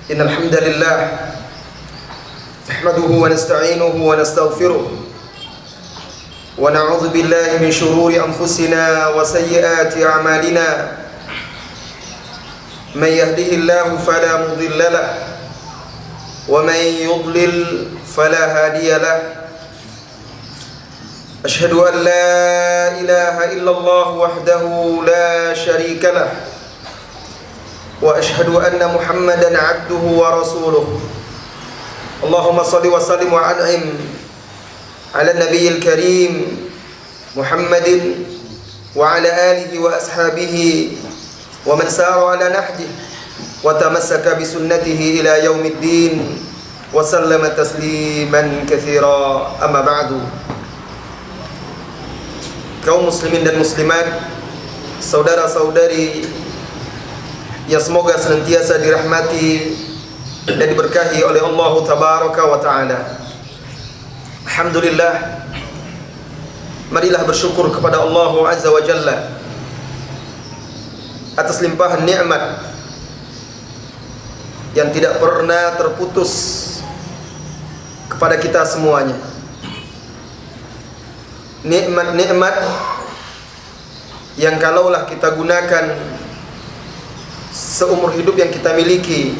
إن الحمد لله نحمده ونستعينه ونستغفره ونعوذ بالله من شرور أنفسنا وسيئات أعمالنا من يهده الله فلا مضل له ومن يضلل فلا هادي له أشهد أن لا إله إلا الله وحده لا شريك له وأشهد أن محمدا عبده ورسوله اللهم صل وسلم وأنعم على النبي الكريم محمد وعلى آله وأصحابه ومن سار على نهجه وتمسك بسنته إلى يوم الدين وسلم تسليما كثيرا أما بعد. Kaum muslimin dan muslimat, saudara-saudari yang semoga senantiasa dirahmati dan diberkahi oleh Allah Tabaraka wa Ta'ala. Alhamdulillah, marilah bersyukur kepada Allah Azza wa Jalla atas limpahan nikmat yang tidak pernah terputus kepada kita semuanya. Nikmat-nikmat yang kalaulah kita gunakan seumur hidup yang kita miliki,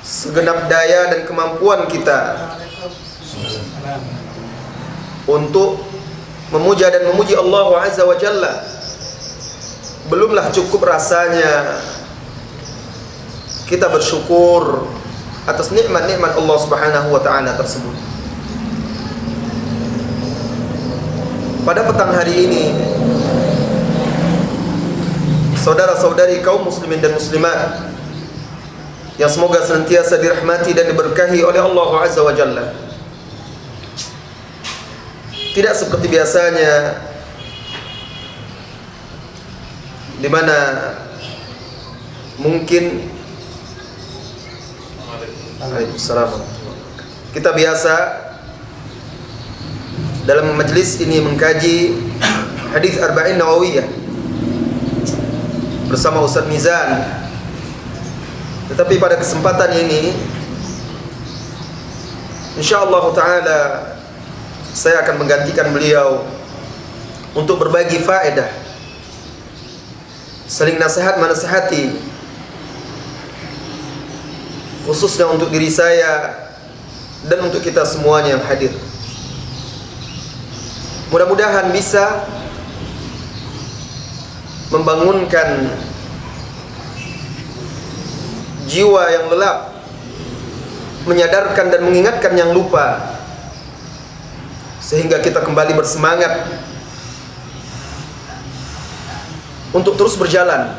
segenap daya dan kemampuan kita untuk memuja dan memuji Allah Azza wa Jalla, belumlah cukup rasanya kita bersyukur atas nikmat-nikmat Allah Subhanahu wa Ta'ala tersebut. Pada petang hari ini, saudara-saudari kaum muslimin dan muslimat yang semoga senantiasa dirahmati dan diberkahi oleh Allah Azza wa Jalla, tidak seperti biasanya di mana mungkin kita biasa dalam majelis ini mengkaji hadis Arba'in Nawawiyah bersama Ustaz Mizan. Tetapi pada kesempatan ini insyaallah ta'ala saya akan menggantikan beliau untuk berbagi faedah, saling nasihat menasihati, khususnya untuk diri saya dan untuk kita semuanya yang hadir. Mudah-mudahan bisa membangunkan jiwa yang lelap, menyadarkan dan mengingatkan yang lupa, sehingga kita kembali bersemangat untuk terus berjalan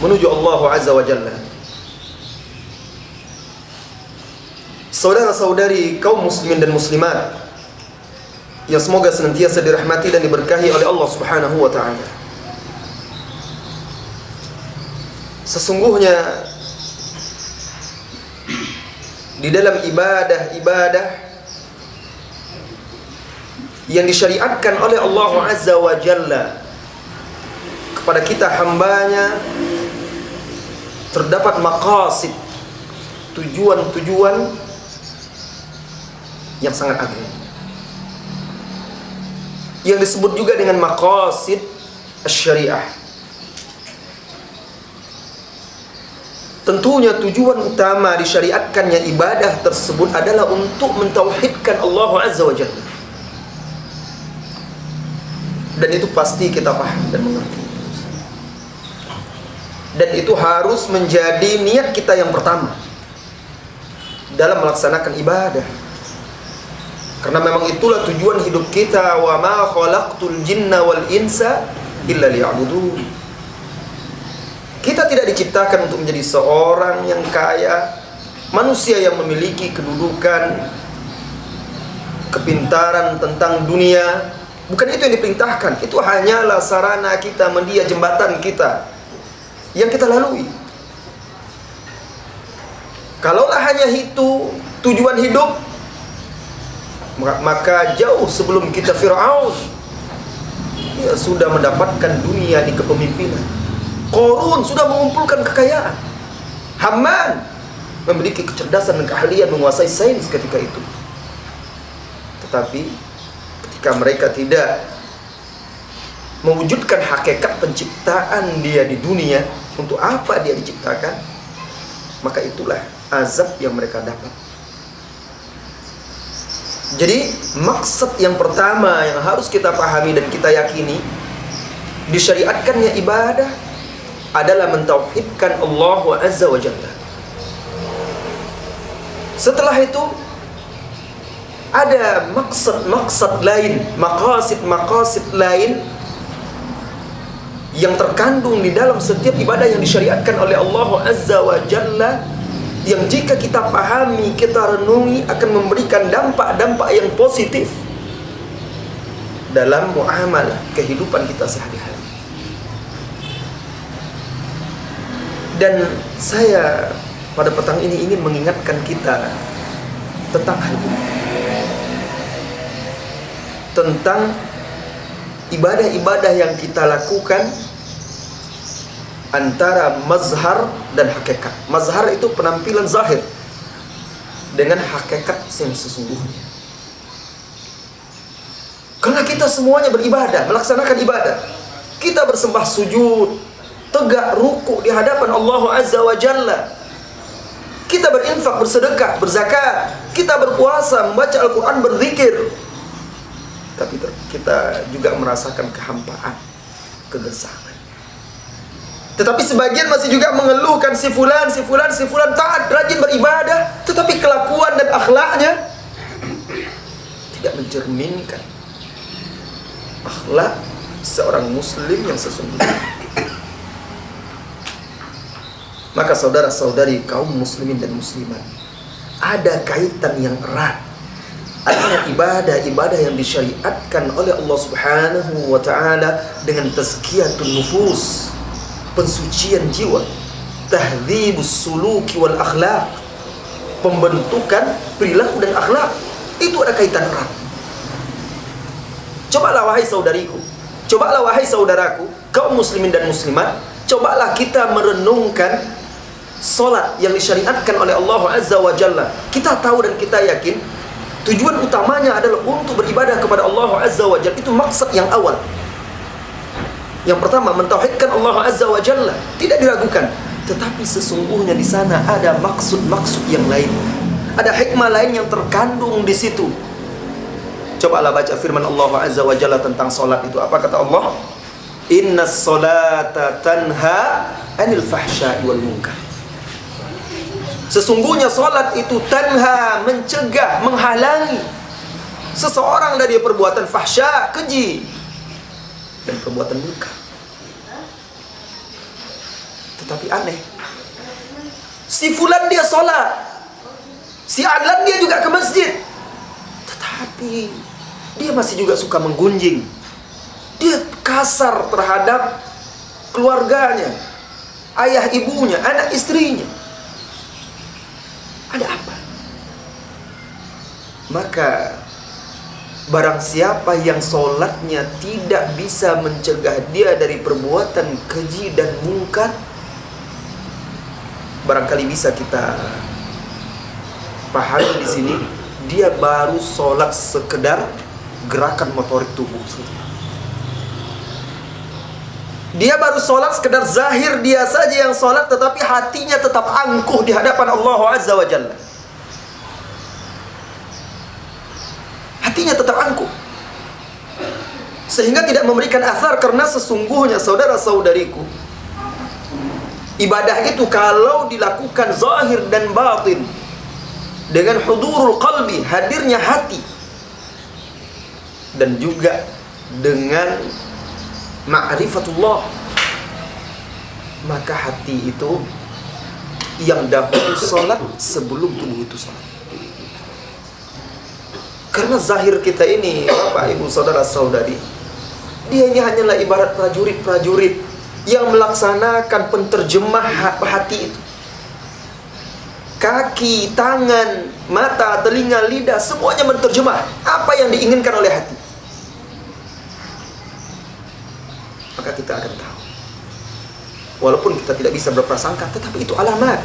menuju Allah Azza wa Jalla. Saudara-saudari kaum muslimin dan muslimat yang semoga senantiasa dirahmati dan diberkahi oleh Allah Subhanahu wa Ta'ala, sesungguhnya di dalam ibadah-ibadah yang disyariatkan oleh Allah Azza wa Jalla kepada kita hambanya, terdapat maqasid, tujuan-tujuan yang sangat agung, yang disebut juga dengan maqasid asy-syariah. Tentunya tujuan utama disyariatkannya ibadah tersebut adalah untuk mentauhidkan Allah Azza wa Jalla. Dan itu pasti kita paham dan mengerti. Dan itu harus menjadi niat kita yang pertama dalam melaksanakan ibadah. Karena memang itulah tujuan hidup kita. Wa ma khalaqtul jinna wal insa illa liya'budun. Kita tidak diciptakan untuk menjadi seorang yang kaya, manusia yang memiliki kedudukan, kepintaran tentang dunia. Bukan itu yang diperintahkan. Itu hanyalah sarana kita, media, jembatan kita yang kita lalui. Kalaulah hanya itu tujuan hidup, maka jauh sebelum kita Fir'aun, dia sudah mendapatkan dunia di kepemimpinan. Qarun sudah mengumpulkan kekayaan. Hamman memiliki kecerdasan dan keahlian menguasai sains ketika itu. Tetapi ketika mereka tidak mewujudkan hakikat penciptaan dia di dunia, untuk apa dia diciptakan, maka itulah azab yang mereka dapat. Jadi maksud yang pertama yang harus kita pahami dan kita yakini, disyariatkannya ibadah adalah mentauhidkan Allah Azza wa Jalla. Setelah itu ada maksud lain, maqasid lain yang terkandung di dalam setiap ibadah yang disyariatkan oleh Allah Azza wa Jalla, yang jika kita pahami, kita renungi, akan memberikan dampak-dampak yang positif dalam muamalah kehidupan kita sehari-hari. Dan saya pada petang ini ingin mengingatkan kita tentang hal ini, tentang ibadah-ibadah yang kita lakukan antara mazhar dan hakikat. Mazhar itu penampilan zahir dengan hakikat yang sesungguhnya. Karena kita semuanya beribadah, melaksanakan ibadah. Kita bersembah sujud, tegak ruku di hadapan Allah Azza wa Jalla. Kita berinfak, bersedekah, berzakat. Kita berpuasa, membaca Al-Quran, berzikir. Tapi kita juga merasakan kehampaan, kegersakan. Tetapi sebagian masih juga mengeluhkan si fulan taat, rajin beribadah, tetapi kelakuan dan akhlaknya tidak mencerminkan akhlak seorang muslim yang sesungguhnya. Maka saudara-saudari kaum muslimin dan muslimat, ada kaitan yang erat antara ibadah-ibadah yang disyariatkan oleh Allah Subhanahu wa ta'ala dengan tazkiyatun nufus, pensucian jiwa, tahdzibus suluki wal akhlaq, pembentukan perilaku dan akhlak. Itu ada kaitan erat. Cobalah wahai saudariku, cobalah wahai saudaraku, kaum muslimin dan muslimat, cobalah kita merenungkan solat yang disyariatkan oleh Allah Azza wa Jalla. Kita tahu dan kita yakin tujuan utamanya adalah untuk beribadah kepada Allah Azza wa Jalla. Itu maksud yang awal. Yang pertama, mentauhidkan Allah Azza wa Jalla, tidak diragukan. Tetapi sesungguhnya di sana ada maksud-maksud yang lain, ada hikmah lain yang terkandung di situ. Cobalah baca firman Allah Azza wa Jalla tentang solat itu. Apa kata Allah? Innas solata tanha anil fahsya'i wal munkar. Sesungguhnya solat itu tanha, mencegah, menghalangi seseorang dari perbuatan fahsya, keji, dan perbuatan munkar. Tetapi aneh, si fulan dia solat, si alan dia juga ke masjid, tetapi dia masih juga suka menggunjing. Dia kasar terhadap keluarganya, ayah ibunya, anak istrinya. Ada apa? Maka barang siapa yang solatnya tidak bisa mencegah dia dari perbuatan keji dan mungkar, barangkali bisa kita pahami di sini, dia baru solat sekedar gerakan motorik tubuh saja. Dia baru solat sekedar zahir dia saja yang solat, tetapi hatinya tetap angkuh di hadapan Allah Azza wa Jalla. Hatinya tetap angkuh, sehingga tidak memberikan athar. Karena sesungguhnya saudara-saudariku, ibadah itu kalau dilakukan zahir dan batin dengan hudurul qalbi, hadirnya hati, dan juga dengan ma'rifatullah, maka hati itu yang dahulu sholat sebelum tubuh itu sholat. Karena zahir kita ini, Bapak, Ibu, Saudara-saudari, dia ini hanyalah ibarat prajurit-prajurit yang melaksanakan penterjemah hati itu. Kaki, tangan, mata, telinga, lidah, semuanya menerjemah apa yang diinginkan oleh hati. Maka kita akan tahu, walaupun kita tidak bisa berprasangka, tetapi itu alamat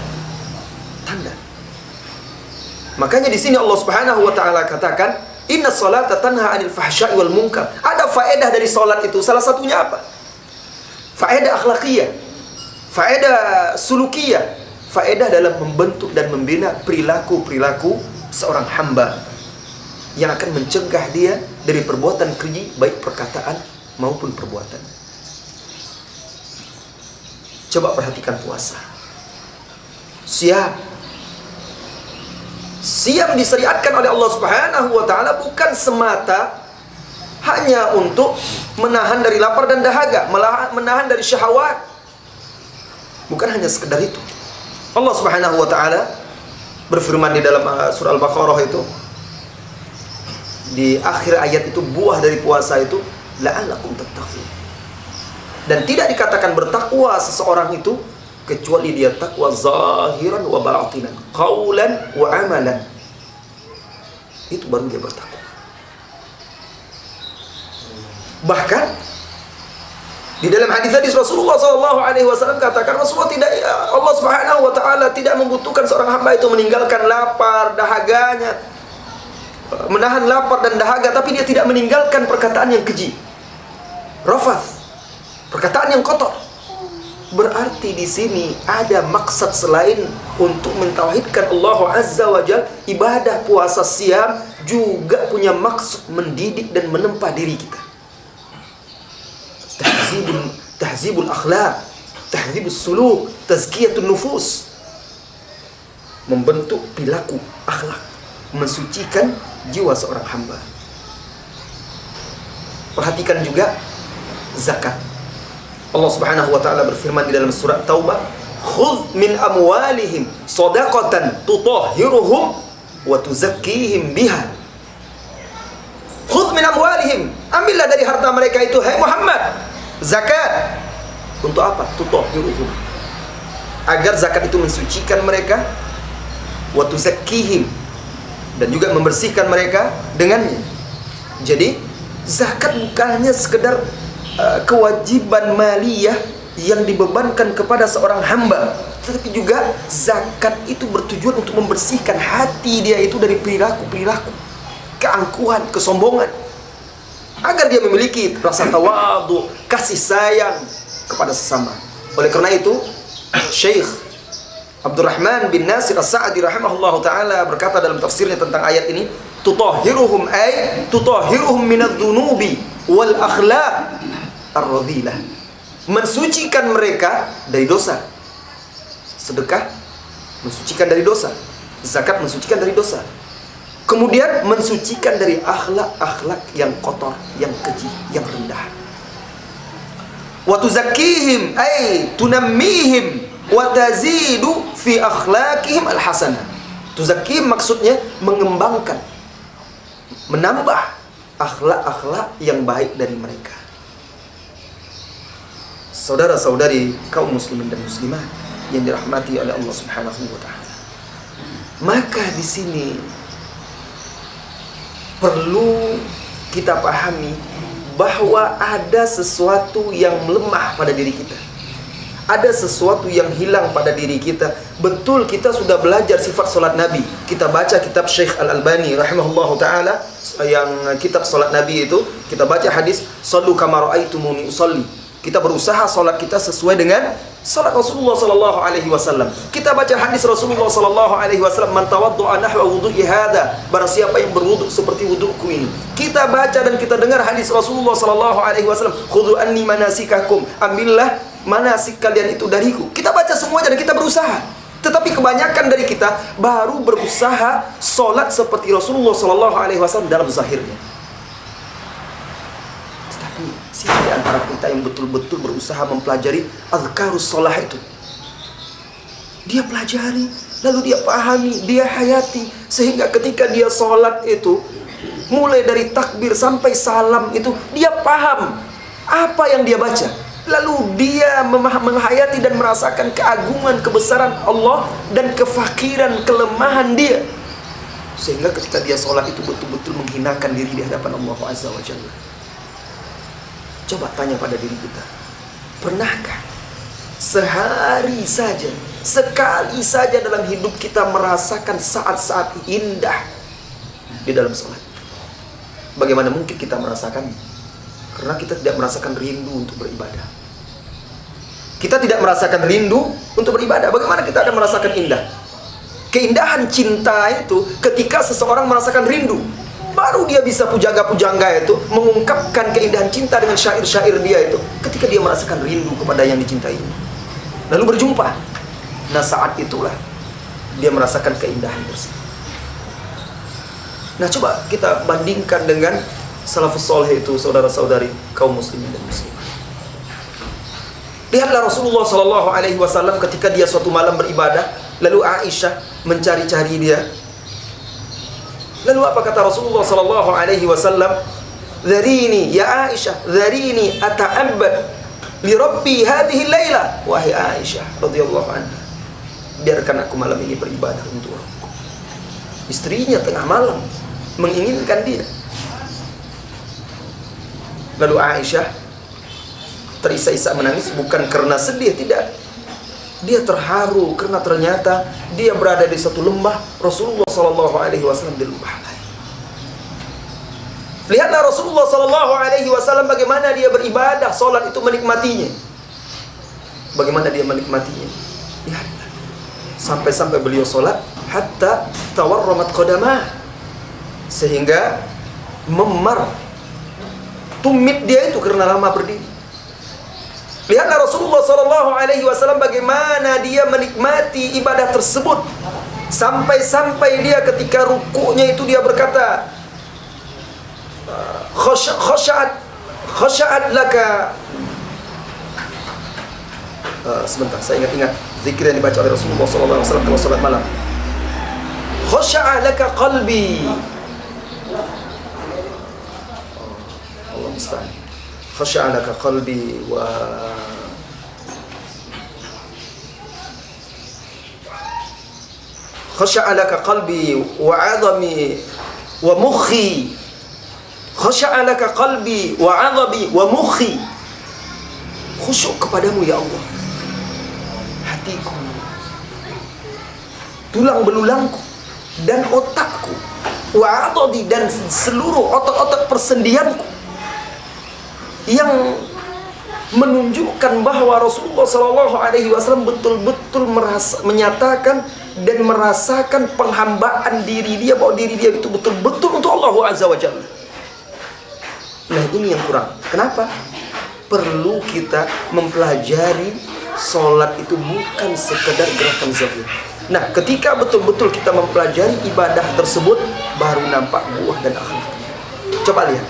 Makanya di sini Allah Subhanahu wa taala katakan, "Inna sholata tanha 'anil fahsya'i wal munkar." Ada faedah dari salat itu. Salah satunya apa? Faedah akhlakiyah, faedah sulukiyah, faedah dalam membentuk dan membina perilaku-perilaku seorang hamba yang akan mencegah dia dari perbuatan keji, baik perkataan maupun perbuatan. Coba perhatikan puasa. Siap disyariatkan oleh Allah Subhanahu wa taala bukan semata hanya untuk menahan dari lapar dan dahaga, menahan dari syahwat. Bukan hanya sekedar itu. Allah Subhanahu wa taala berfirman di dalam surah Al-Baqarah itu, di akhir ayat itu, buah dari puasa itu la'allakum tattaqun. Dan tidak dikatakan bertakwa seseorang itu kecuali dia takwa zahiran wa batinan, qaulan wa amalan. Itu baru dia bertakwa. Bahkan di dalam hadis Rasulullah SAW katakan, Rasulullah tidak, Allah Subhanahu wa taala tidak membutuhkan seorang hamba itu meninggalkan lapar, dahaganya, menahan lapar dan dahaga, tapi dia tidak meninggalkan perkataan yang keji, rafath, perkataan yang kotor. Berarti di sini ada maksud selain untuk mentauhidkan Allah Azza wa Jalla. Ibadah puasa siam juga punya maksud mendidik dan menempa diri kita. Tahzibul akhlaq, tahzibus suluk, tazkiyatun nufus. Membentuk perilaku akhlak, mensucikan jiwa seorang hamba. Perhatikan juga zakat. Allah Subhanahu wa taala berfirman di dalam surat Taubah, "Khudh min amwalihim shadaqatan tutahhiruhum wa tuzakkihim biha." Khudh min amwalihim, ambillah dari harta mereka itu, hai Muhammad, zakat. Untuk apa? Tutahhiruhum, agar zakat itu mensucikan mereka, wa tuzakkihim, dan juga membersihkan mereka dengannya. Jadi zakat bukan hanya sekedar kewajiban maliyah yang dibebankan kepada seorang hamba, tetapi juga zakat itu bertujuan untuk membersihkan hati dia itu dari perilaku-perilaku keangkuhan, kesombongan, agar dia memiliki rasa tawadhu, kasih sayang kepada sesama. Oleh karena itu, Syekh Abdurrahman bin Nasir As-Sa'di rahimahullahu taala berkata dalam tafsirnya tentang ayat ini, tutahhiruhum ay tutahhiruhum minadz-dzunubi wal akhlaq ar-radhilah. Mensucikan mereka dari dosa. Sedekah mensucikan dari dosa, zakat mensucikan dari dosa. Kemudian mensucikan dari akhlak-akhlak yang kotor, yang keji, yang rendah. Wa tuzakkihim ay tunammihim wa tazidu fi akhlaqihim al-hasanah. Tuzakkihim maksudnya mengembangkan, menambah akhlak-akhlak yang baik dari mereka. Saudara-saudari kaum muslimin dan muslimat yang dirahmati oleh Allah Subhanahu wa taala. Maka di sini perlu kita pahami bahwa ada sesuatu yang lemah pada diri kita. Ada sesuatu yang hilang pada diri kita. Betul kita sudah belajar sifat salat Nabi. Kita baca kitab Syekh Al-Albani rahimahullahu taala yang kitab salat Nabi itu, kita baca hadis sallu kama raaitumuni usalli. Kita berusaha salat kita sesuai dengan salat Rasulullah sallallahu alaihi wasallam. Kita baca hadis Rasulullah sallallahu alaihi wasallam, man tawaddu'a nahwa wudu'i hadza, barang siapa yang berwuduk seperti wudukku ini. Kita baca dan kita dengar hadis Rasulullah sallallahu alaihi wasallam, khudhu anni manasikakum, ambillah manasik kalian itu dariku. Kita baca semuanya dan kita berusaha. Tetapi kebanyakan dari kita baru berusaha salat seperti Rasulullah sallallahu alaihi wasallam dalam zahirnya. Siapa di antara kita yang betul-betul berusaha mempelajari azkarus shalah itu? Dia pelajari, lalu dia pahami, dia hayati, sehingga ketika dia sholat itu, mulai dari takbir sampai salam itu, dia paham apa yang dia baca. Lalu dia menghayati dan merasakan keagungan, kebesaran Allah dan kefakiran, kelemahan dia, sehingga ketika dia sholat itu betul-betul menghinakan diri di hadapan Allah Azza wa Jalla. Coba tanya pada diri kita, pernahkah sehari saja sekali saja dalam hidup kita merasakan saat-saat indah di dalam sholat. Bagaimana mungkin kita merasakan? Karena kita tidak merasakan rindu untuk beribadah. Kita tidak merasakan rindu untuk beribadah. Bagaimana kita akan merasakan indah? Keindahan cinta itu ketika seseorang merasakan rindu. Baru dia bisa pujangga-pujangga itu mengungkapkan keindahan cinta dengan syair-syair dia itu ketika dia merasakan rindu kepada yang dicintai. Lalu berjumpa. Nah, saat itulah dia merasakan keindahan tersebut. Nah, coba kita bandingkan dengan salafus soleh itu, saudara-saudari kaum muslimin dan muslimah. Lihatlah Rasulullah SAW ketika dia suatu malam beribadah, lalu Aisyah mencari-cari dia. Lalu apa kata Rasulullah SAW? Dharini ya Aisyah, dharini ata'abbad li Rabbi hadhihi layla. Wahai Aisyah radhiyallahu anha, biarkan aku malam ini beribadah untuk Rabbku. Istrinya tengah malam menginginkan dia. Lalu Aisyah terisak-isak menangis, bukan karena sedih, tidak. Dia terharu karena ternyata dia berada di satu lembah, Rasulullah SAW di lembah lain. Lihatlah Rasulullah SAW bagaimana dia beribadah, solat itu menikmatinya. Bagaimana dia menikmatinya? Lihatlah. Sampai-sampai beliau solat hatta tawarramat qadamah, sehingga memar tumit dia itu karena lama berdiri. Lihatlah Rasulullah SAW bagaimana dia menikmati ibadah tersebut. Sampai-sampai dia ketika rukuknya itu dia berkata, khashat laka. Sebentar, saya ingat zikir yang dibaca oleh Rasulullah SAW kalau salat malam. Khasha'a laka qalbi. Allah musta'an. Khasha'a laka qalbi wa khasha'a laka qalbi wa 'azami wa mukhi. Khasha'a laka qalbi wa 'azabi wa mukhi. Khusyuk kepadamu ya Allah, hatiku, tulang belulangku dan otakku, wa 'adadi, dan seluruh otot-otot persendianku, yang menunjukkan bahwa Rasulullah SAW betul-betul menyatakan dan merasakan penghambaan diri dia, bahwa diri dia itu betul-betul untuk Allah Azza wa Jalla. Nah, ini yang kurang. Kenapa? Perlu kita mempelajari sholat itu bukan sekedar gerakan zahir. Nah, ketika betul-betul kita mempelajari ibadah tersebut, baru nampak buah dan akhlak. Coba lihat.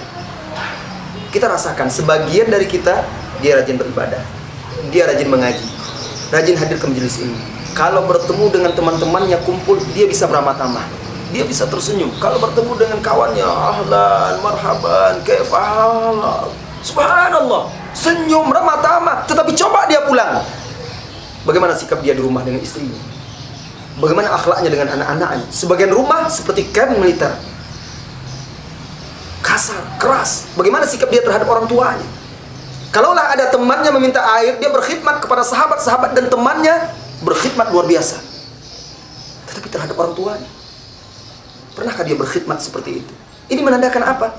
Kita rasakan sebagian dari kita, dia rajin beribadah, dia rajin mengaji, rajin hadir ke majelis ini. Kalau bertemu dengan teman-temannya kumpul, dia bisa beramah-tamah, dia bisa tersenyum. Kalau bertemu dengan kawannya, ahlan, marhaban, kaifal, subhanallah, senyum, ramah-tamah. Tetapi coba dia pulang, bagaimana sikap dia di rumah dengan istrinya? Bagaimana akhlaknya dengan anak-anaknya? Sebagian rumah seperti kamp militer, kasar, keras. Bagaimana sikap dia terhadap orang tuanya? Kalaulah ada temannya meminta air, dia berkhidmat kepada sahabat-sahabat dan temannya, berkhidmat luar biasa. Tetapi terhadap orang tuanya, pernahkah dia berkhidmat seperti itu? Ini menandakan apa?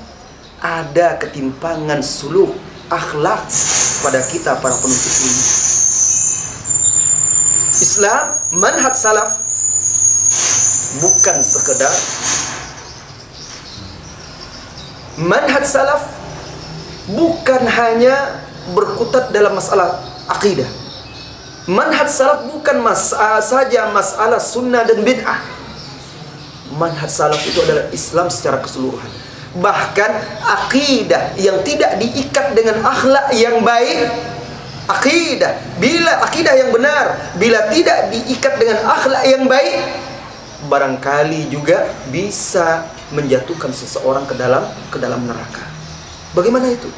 Ada ketimpangan suluk, akhlak pada kita para penuntut ilmu. Islam, manhaj salaf, bukan sekedar manhaj salaf, bukan hanya berkutat dalam masalah akidah. Manhaj salaf bukan saja masalah sunnah dan bid'ah. Manhaj salaf itu adalah Islam secara keseluruhan. Bahkan akidah yang tidak diikat dengan akhlak yang baik, akidah yang benar, bila tidak diikat dengan akhlak yang baik, barangkali juga bisa menjatuhkan seseorang ke dalam neraka. Bagaimana itu?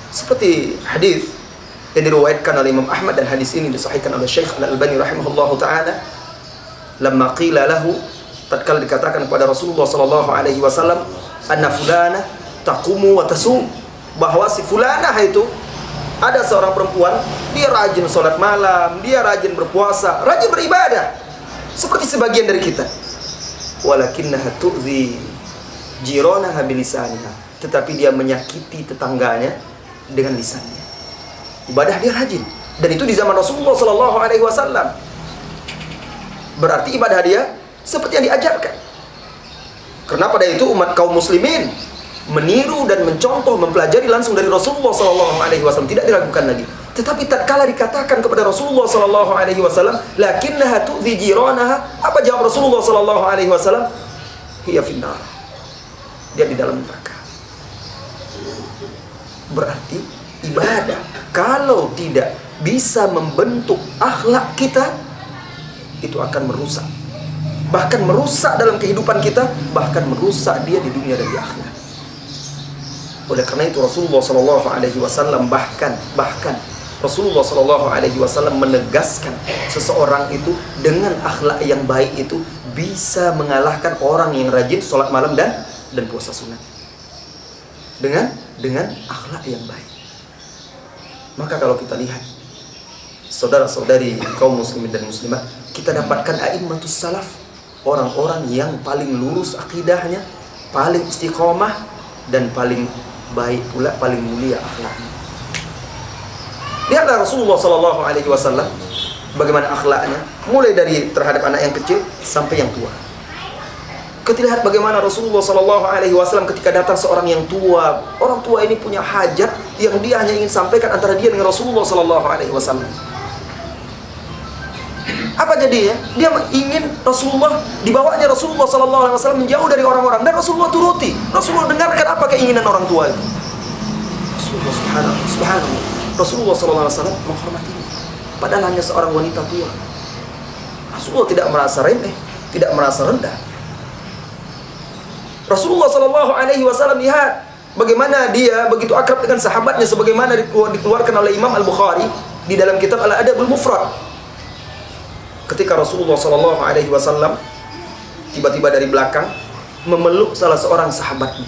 Seperti hadis yang diriwayatkan oleh Imam Ahmad, dan hadis ini disahihkan oleh Syekh Al-Albani rahimahullahu taala. Lamma qila lahu, tatkala dikatakan kepada Rasulullah sallallahu alaihi wasallam, anna fulana taqumu wa tasum, bahwa si fulanah itu Ada seorang perempuan, dia rajin sholat malam, dia rajin berpuasa, rajin beribadah, seperti sebagian dari kita. Walakinnaha tu'zi jiranaha bilisaniha, tetapi dia menyakiti tetangganya dengan lisannya. Ibadah dia rajin, dan itu di zaman Rasulullah sallallahu alaihi wasallam. Berarti ibadah dia seperti yang diajarkan. Karena pada itu umat kaum muslimin meniru dan mencontoh, mempelajari langsung dari Rasulullah SAW, tidak diragukan lagi. Tetapi tatkala dikatakan kepada Rasulullah SAW, lakinnaha tu'zi jiranaha, apa jawab Rasulullah SAW? Hiya finnar, dia di dalam neraka. Berarti ibadah kalau tidak bisa membentuk akhlak kita, itu akan merusak, bahkan merusak dalam kehidupan kita, bahkan merusak dia di dunia dan di akhirat. Oleh karena itu Rasulullah SAW bahkan Rasulullah SAW menegaskan seseorang itu dengan akhlak yang baik itu bisa mengalahkan orang yang rajin sholat malam dan puasa sunat. Dengan akhlak yang baik. Maka kalau kita lihat saudara-saudari kaum muslimin dan muslimat, kita dapatkan a'immatus salaf, orang-orang yang paling lurus akidahnya, paling istiqomah, dan paling baik pula, paling mulia akhlaknya. Lihatlah Rasulullah SAW bagaimana akhlaknya, mulai dari terhadap anak yang kecil sampai yang tua. Kita lihat bagaimana Rasulullah SAW ketika datang seorang yang tua, orang tua ini punya hajat yang dia hanya ingin sampaikan antara dia dengan Rasulullah SAW. Apa jadinya? Dia ingin Rasulullah, dibawanya Rasulullah SAW menjauh dari orang-orang, dan Rasulullah turuti. Rasulullah dengarkan apa keinginan orang tua itu. Rasulullah subhanahu Rasulullah SAW menghormatinya, padahal hanya seorang wanita tua. Rasulullah tidak merasa remeh, tidak merasa rendah. Rasulullah SAW lihat bagaimana dia begitu akrab dengan sahabatnya, sebagaimana dikeluarkan oleh Imam Al-Bukhari di dalam kitab Al-Adabul Mufrad. Ketika Rasulullah SAW tiba-tiba dari belakang memeluk salah seorang sahabatnya,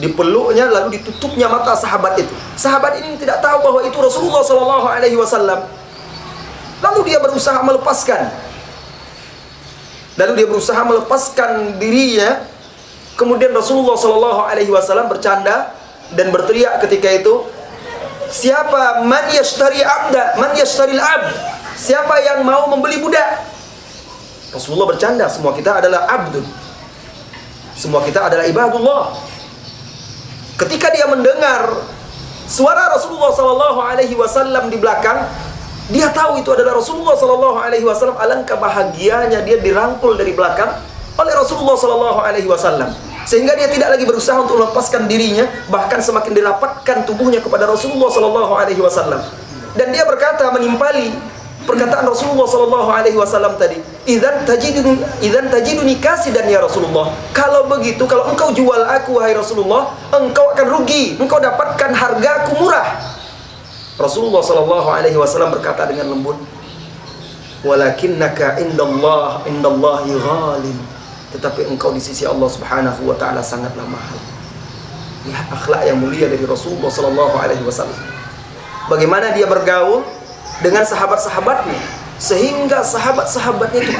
dipeluknya lalu ditutupnya mata sahabat itu. Sahabat ini tidak tahu bahwa itu Rasulullah SAW. Lalu dia berusaha melepaskan dirinya. Kemudian Rasulullah SAW bercanda dan berteriak ketika itu, siapa man yashtari al-abd, siapa yang mau membeli budak? Rasulullah bercanda, semua kita adalah abdun, semua kita adalah ibadullah. Ketika dia mendengar suara Rasulullah SAW di belakang, dia tahu itu adalah Rasulullah SAW. Alangkah bahagianya dia dirangkul dari belakang oleh Rasulullah SAW, sehingga dia tidak lagi berusaha untuk melepaskan dirinya, bahkan semakin dirapatkan tubuhnya kepada Rasulullah SAW. Dan dia berkata, menimpali perkataan Rasulullah SAW tadi, idzan tajiduni kasidan ya Rasulullah. Kalau begitu, kalau engkau jual aku wahai Rasulullah, engkau akan rugi, engkau dapatkan hargaku murah. Rasulullah SAW berkata dengan lembut, walakinnaka indallahi ghalin, tetapi engkau di sisi Allah Subhanahu wa taala sangatlah mahal. Lihat akhlak yang mulia dari Rasulullah SAW. Bagaimana dia bergaul dengan sahabat-sahabatnya, sehingga sahabat-sahabatnya itu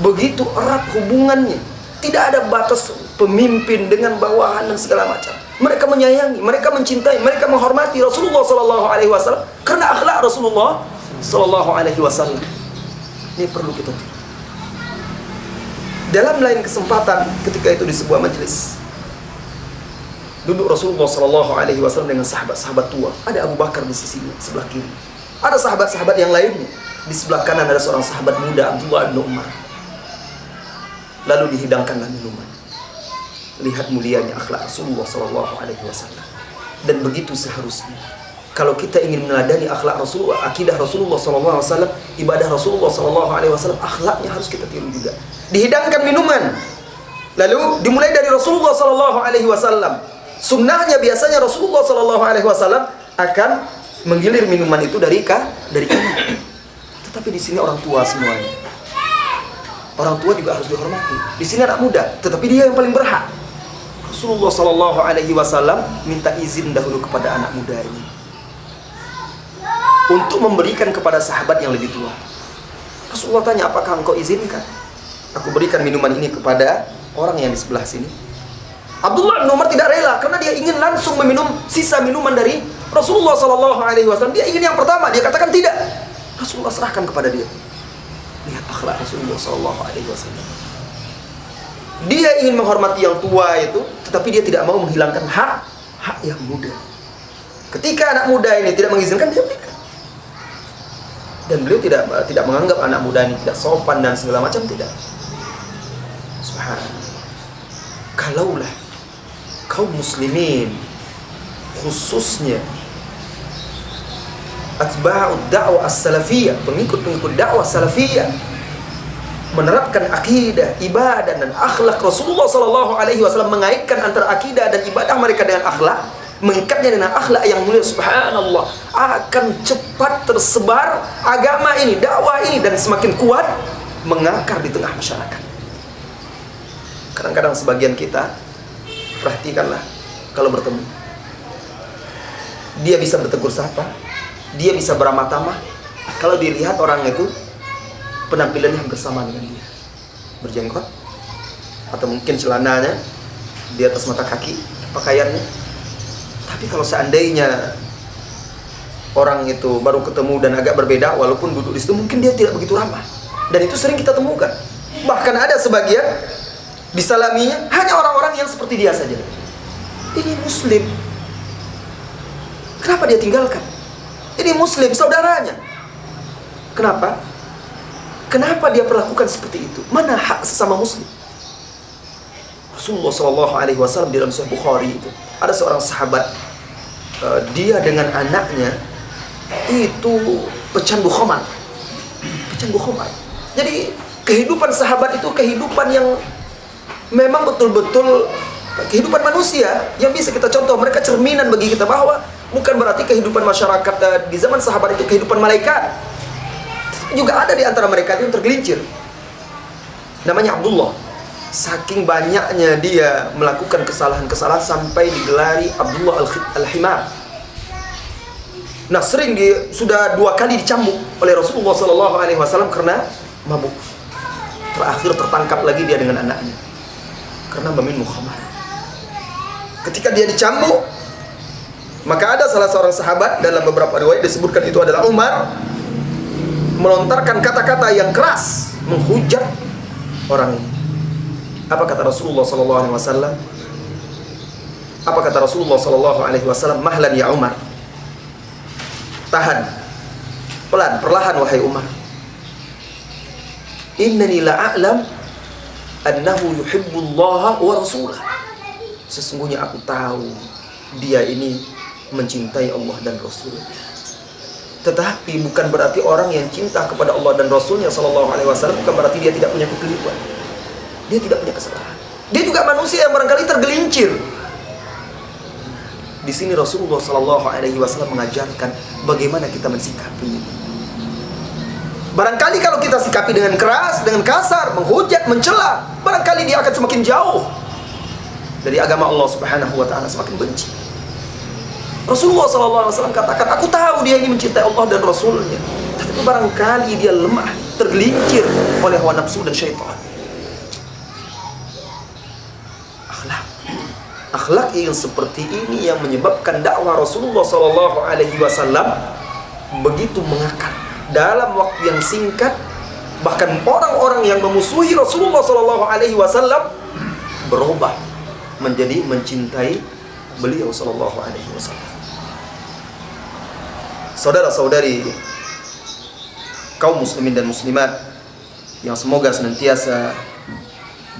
begitu erat hubungannya. Tidak ada batas pemimpin dengan bawahan dan segala macam. Mereka menyayangi, mereka mencintai, mereka menghormati Rasulullah SAW karena akhlak Rasulullah SAW. Ini perlu kita tiru. Dalam lain kesempatan, ketika itu di sebuah majelis, duduk Rasulullah SAW dengan sahabat-sahabat tua. Ada Abu Bakar di sisinya, sebelah kiri. Ada sahabat-sahabat yang lainnya. Di sebelah kanan ada seorang sahabat muda, Abdullah bin Umar. Lalu dihidangkanlah minuman. Lihat mulianya akhlak Rasulullah SAW. Dan begitu seharusnya. Kalau kita ingin meneladani akhlak Rasulullah, akidah Rasulullah SAW, ibadah Rasulullah SAW, akhlaknya harus kita tiru juga. Dihidangkan minuman, lalu dimulai dari Rasulullah SAW. Sunnahnya biasanya Rasulullah SAW akan menggilir minuman itu dari kanan. Tetapi di sini orang tua semuanya. Orang tua juga harus dihormati. Di sini anak muda, tetapi dia yang paling berhak. Rasulullah Sallallahu Alaihi Wasallam minta izin dahulu kepada anak muda ini untuk memberikan kepada sahabat yang lebih tua. Rasulullah tanya, apakah engkau izinkan aku berikan minuman ini kepada orang yang di sebelah sini? Abdullah bin Umar tidak rela karena dia ingin langsung meminum sisa minuman dari Rasulullah Sallallahu Alaihi Wasallam. Dia ingin yang pertama, dia katakan tidak. Rasulullah serahkan kepada dia. Lihat akhlak Rasulullah Sallallahu Alaihi Wasallam. Dia ingin menghormati yang tua itu, tetapi dia tidak mau menghilangkan hak yang muda. Ketika anak muda ini tidak mengizinkan, dia berikan. Dan beliau tidak menganggap anak muda ini tidak sopan dan segala macam, tidak. Subhanallah. Kalaulah kaum muslimin, khususnya atba'ud da'wah as-salafiyah, pengikut-pengikut dakwah salafiyah, menerapkan akidah, ibadah dan akhlak Rasulullah Sallallahu Alaihi Wasallam, mengaitkan antara akidah dan ibadah mereka dengan akhlak, mengikatnya dengan akhlak yang mulia, subhanallah, akan cepat tersebar agama ini, dakwah ini, dan semakin kuat mengakar di tengah masyarakat. Kadang-kadang sebagian kita, perhatikanlah, kalau bertemu, dia bisa bertegur sapa, dia bisa beramah tamah. Kalau dilihat orang itu penampilannya hampir sama dengan dia, berjenggot, atau mungkin celananya di atas mata kaki, pakaiannya. Tapi kalau seandainya orang itu baru ketemu dan agak berbeda, walaupun duduk di situ, mungkin dia tidak begitu ramah. Dan itu sering kita temukan. Bahkan ada sebagian disalaminya hanya orang-orang yang seperti dia saja. Ini muslim, kenapa dia tinggalkan? Ini muslim, saudaranya. Kenapa? Kenapa dia perlakukan seperti itu? Mana hak sesama muslim? Rasulullah Shallallahu Alaihi Wasallam di dalam Sahih Bukhari itu ada seorang sahabat, dia dengan anaknya itu pecandu khamar. Jadi kehidupan sahabat itu kehidupan yang memang betul-betul kehidupan manusia yang bisa kita contoh. Mereka cerminan bagi kita, bahwa bukan berarti kehidupan masyarakat di zaman sahabat itu kehidupan malaikat. Juga ada di antara mereka yang tergelincir. Namanya Abdullah. Saking banyaknya dia melakukan kesalahan-kesalahan sampai digelari Abdullah al-Himar. Nah, sering dia sudah 2 kali dicambuk oleh Rasulullah Sallallahu Alaihi Wasallam karena mabuk. Terakhir tertangkap lagi dia dengan anaknya karena meminum khamar. Ketika dia dicambuk, maka ada salah seorang sahabat, dalam beberapa riwayat disebutkan itu adalah Umar, melontarkan kata-kata yang keras menghujat orang ini. Apa kata Rasulullah Sallallahu Alaihi Wasallam? Apa kata Rasulullah Sallallahu Alaihi Wasallam? Mahlan ya Umar, tahan, pelan, perlahan wahai Umar. Innani la'alam annahu yuhibbullaha wa rasulah. Sesungguhnya aku tahu dia ini mencintai Allah dan Rasulnya. Tetapi bukan berarti orang yang cinta kepada Allah dan Rasulnya Sallallahu Alaihi Wasallam bukan berarti dia tidak punya kekeliruan, dia tidak punya kesalahan. Dia juga manusia yang barangkali tergelincir. Di sini Rasulullah Sallallahu Alaihi Wasallam mengajarkan bagaimana kita mensikapi. Barangkali kalau kita sikapi dengan keras, dengan kasar, menghujat, mencela, barangkali dia akan semakin jauh dari agama Allah Subhanahu Wa Taala, semakin benci. Rasulullah SAW katakan, aku tahu dia ini mencintai Allah dan Rasulnya, tapi barangkali dia lemah, tergelincir oleh hawa nafsu dan syaitan. Akhlak yang seperti ini yang menyebabkan dakwah Rasulullah SAW begitu mengakar dalam waktu yang singkat. Bahkan orang-orang yang memusuhi Rasulullah SAW berubah menjadi mencintai beliau SAW. Saudara-saudari kaum muslimin dan muslimat yang semoga senantiasa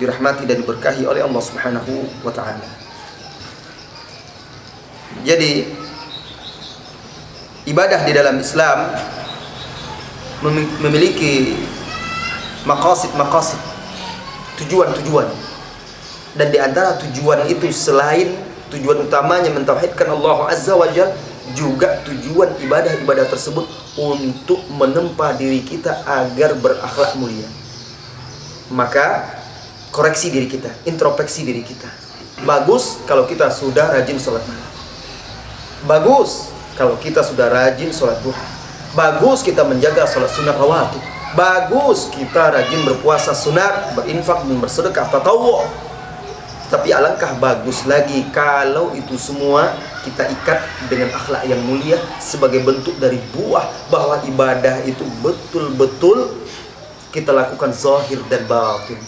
dirahmati dan diberkahi oleh Allah Subhanahu wa taala. Jadi ibadah di dalam Islam memiliki maqasid, tujuan-tujuan. Dan di antara tujuan itu, selain tujuan utamanya mentauhidkan Allah Azza wa Jalla, juga tujuan ibadah-ibadah tersebut untuk menempa diri kita agar berakhlak mulia. Maka koreksi diri kita, introspeksi diri kita. Bagus kalau kita sudah rajin sholat malam. Bagus kalau kita sudah rajin sholat duha. Bagus kita menjaga sholat sunat rawatib. Bagus kita rajin berpuasa sunat, berinfak dan bersedekah tatawwu. Tapi alangkah bagus lagi kalau itu semua kita ikat dengan akhlak yang mulia sebagai bentuk dari buah bahwa ibadah itu betul-betul kita lakukan zahir dan batin,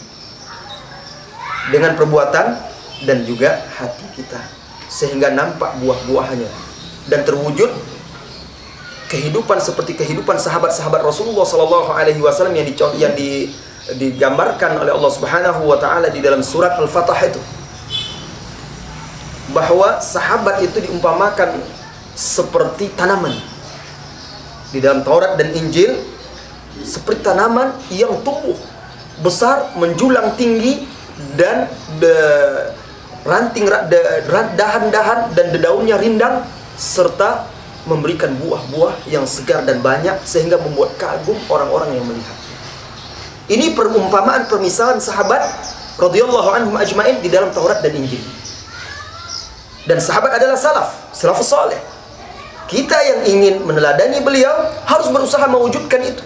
dengan perbuatan dan juga hati kita, sehingga nampak buah-buahnya dan terwujud kehidupan seperti kehidupan sahabat-sahabat Rasulullah SAW yang digambarkan oleh Allah Subhanahu wa taala di dalam surat Al-Fatah itu, bahwa sahabat itu diumpamakan seperti tanaman di dalam Taurat dan Injil, seperti tanaman yang tumbuh besar, menjulang tinggi, dan dahan-dahan dan daunnya rindang, serta memberikan buah-buah yang segar dan banyak sehingga membuat kagum orang-orang yang melihat. Ini perumpamaan permisalan sahabat radhiyallahu anhum ajmain di dalam Taurat dan Injil. Dan sahabat adalah salafus saleh. Kita yang ingin meneladani beliau harus berusaha mewujudkan itu.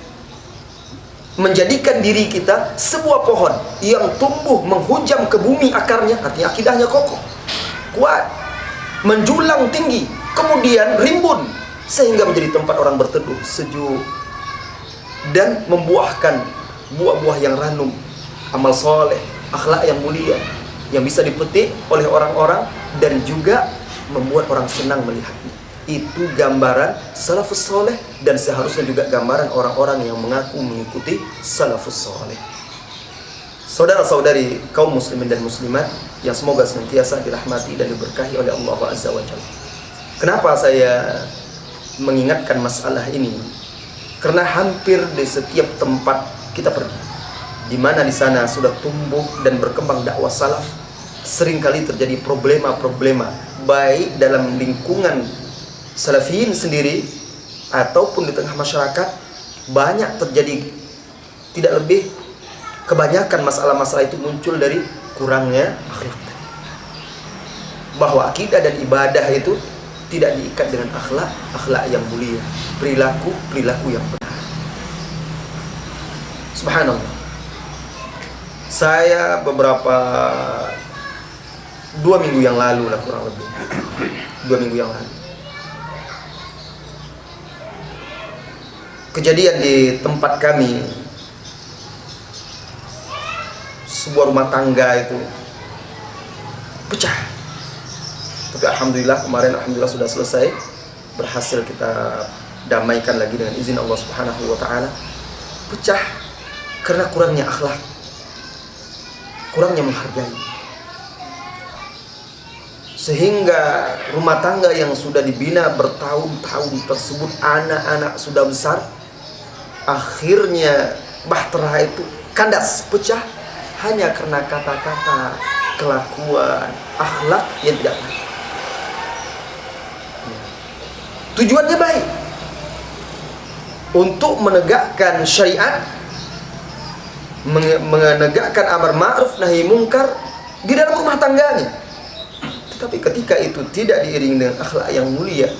Menjadikan diri kita sebuah pohon yang tumbuh menghujam ke bumi akarnya, artinya akidahnya kokoh, kuat, menjulang tinggi, kemudian rimbun sehingga menjadi tempat orang berteduh, sejuk, dan membuahkan buah-buah yang ranum, amal soleh, akhlak yang mulia yang bisa dipetik oleh orang-orang dan juga membuat orang senang melihatnya. Itu gambaran salafus soleh, dan seharusnya juga gambaran orang-orang yang mengaku mengikuti salafus soleh. Saudara-saudari kaum muslimin dan muslimat yang semoga senantiasa dirahmati dan diberkahi oleh Allah Azza wa Jalla. Kenapa saya mengingatkan masalah ini? Karena hampir di setiap tempat kita pergi, di mana di sana sudah tumbuh dan berkembang dakwah salaf, seringkali terjadi problema-problema baik dalam lingkungan salafiyin sendiri ataupun di tengah masyarakat. Banyak terjadi, tidak lebih, kebanyakan masalah-masalah itu muncul dari kurangnya akhlak. Bahwa akidah dan ibadah itu tidak diikat dengan akhlak yang mulia, perilaku yang benar. Subhanallah. Saya beberapa 2 minggu yang lalu lah, kurang lebih 2 minggu yang lalu, kejadian di tempat kami, sebuah rumah tangga itu pecah. Tapi alhamdulillah kemarin sudah selesai, berhasil kita damaikan lagi dengan izin Allah Subhanahu wa taala. Pecah karena kurangnya akhlak, kurangnya menghargai, sehingga rumah tangga yang sudah dibina bertahun-tahun tersebut, anak-anak sudah besar, akhirnya bahtera itu kandas, pecah hanya karena kata-kata, kelakuan, akhlak yang tidak baik. Tujuannya baik, untuk menegakkan syariat, menegakkan amar ma'ruf nahi mungkar di dalam rumah tangganya. Tetapi ketika itu tidak diiringi dengan akhlak yang mulia,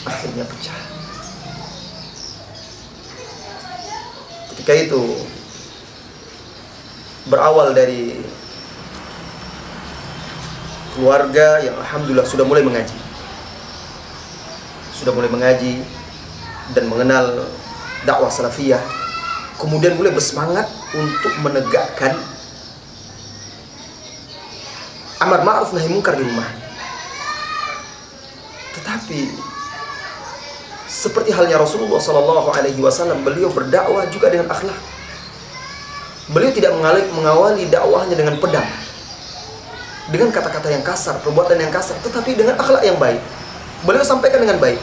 akhirnya pecah. Ketika itu berawal dari keluarga yang alhamdulillah sudah mulai mengaji dan mengenal dakwah salafiyah, kemudian mulai bersemangat untuk menegakkan amar ma'ruf nahi mungkar di rumah. Tetapi seperti halnya Rasulullah SAW, beliau berdakwah juga dengan akhlak. Beliau tidak mengawali dakwahnya dengan pedang, dengan kata-kata yang kasar, perbuatan yang kasar, tetapi dengan akhlak yang baik. Beliau sampaikan dengan baik.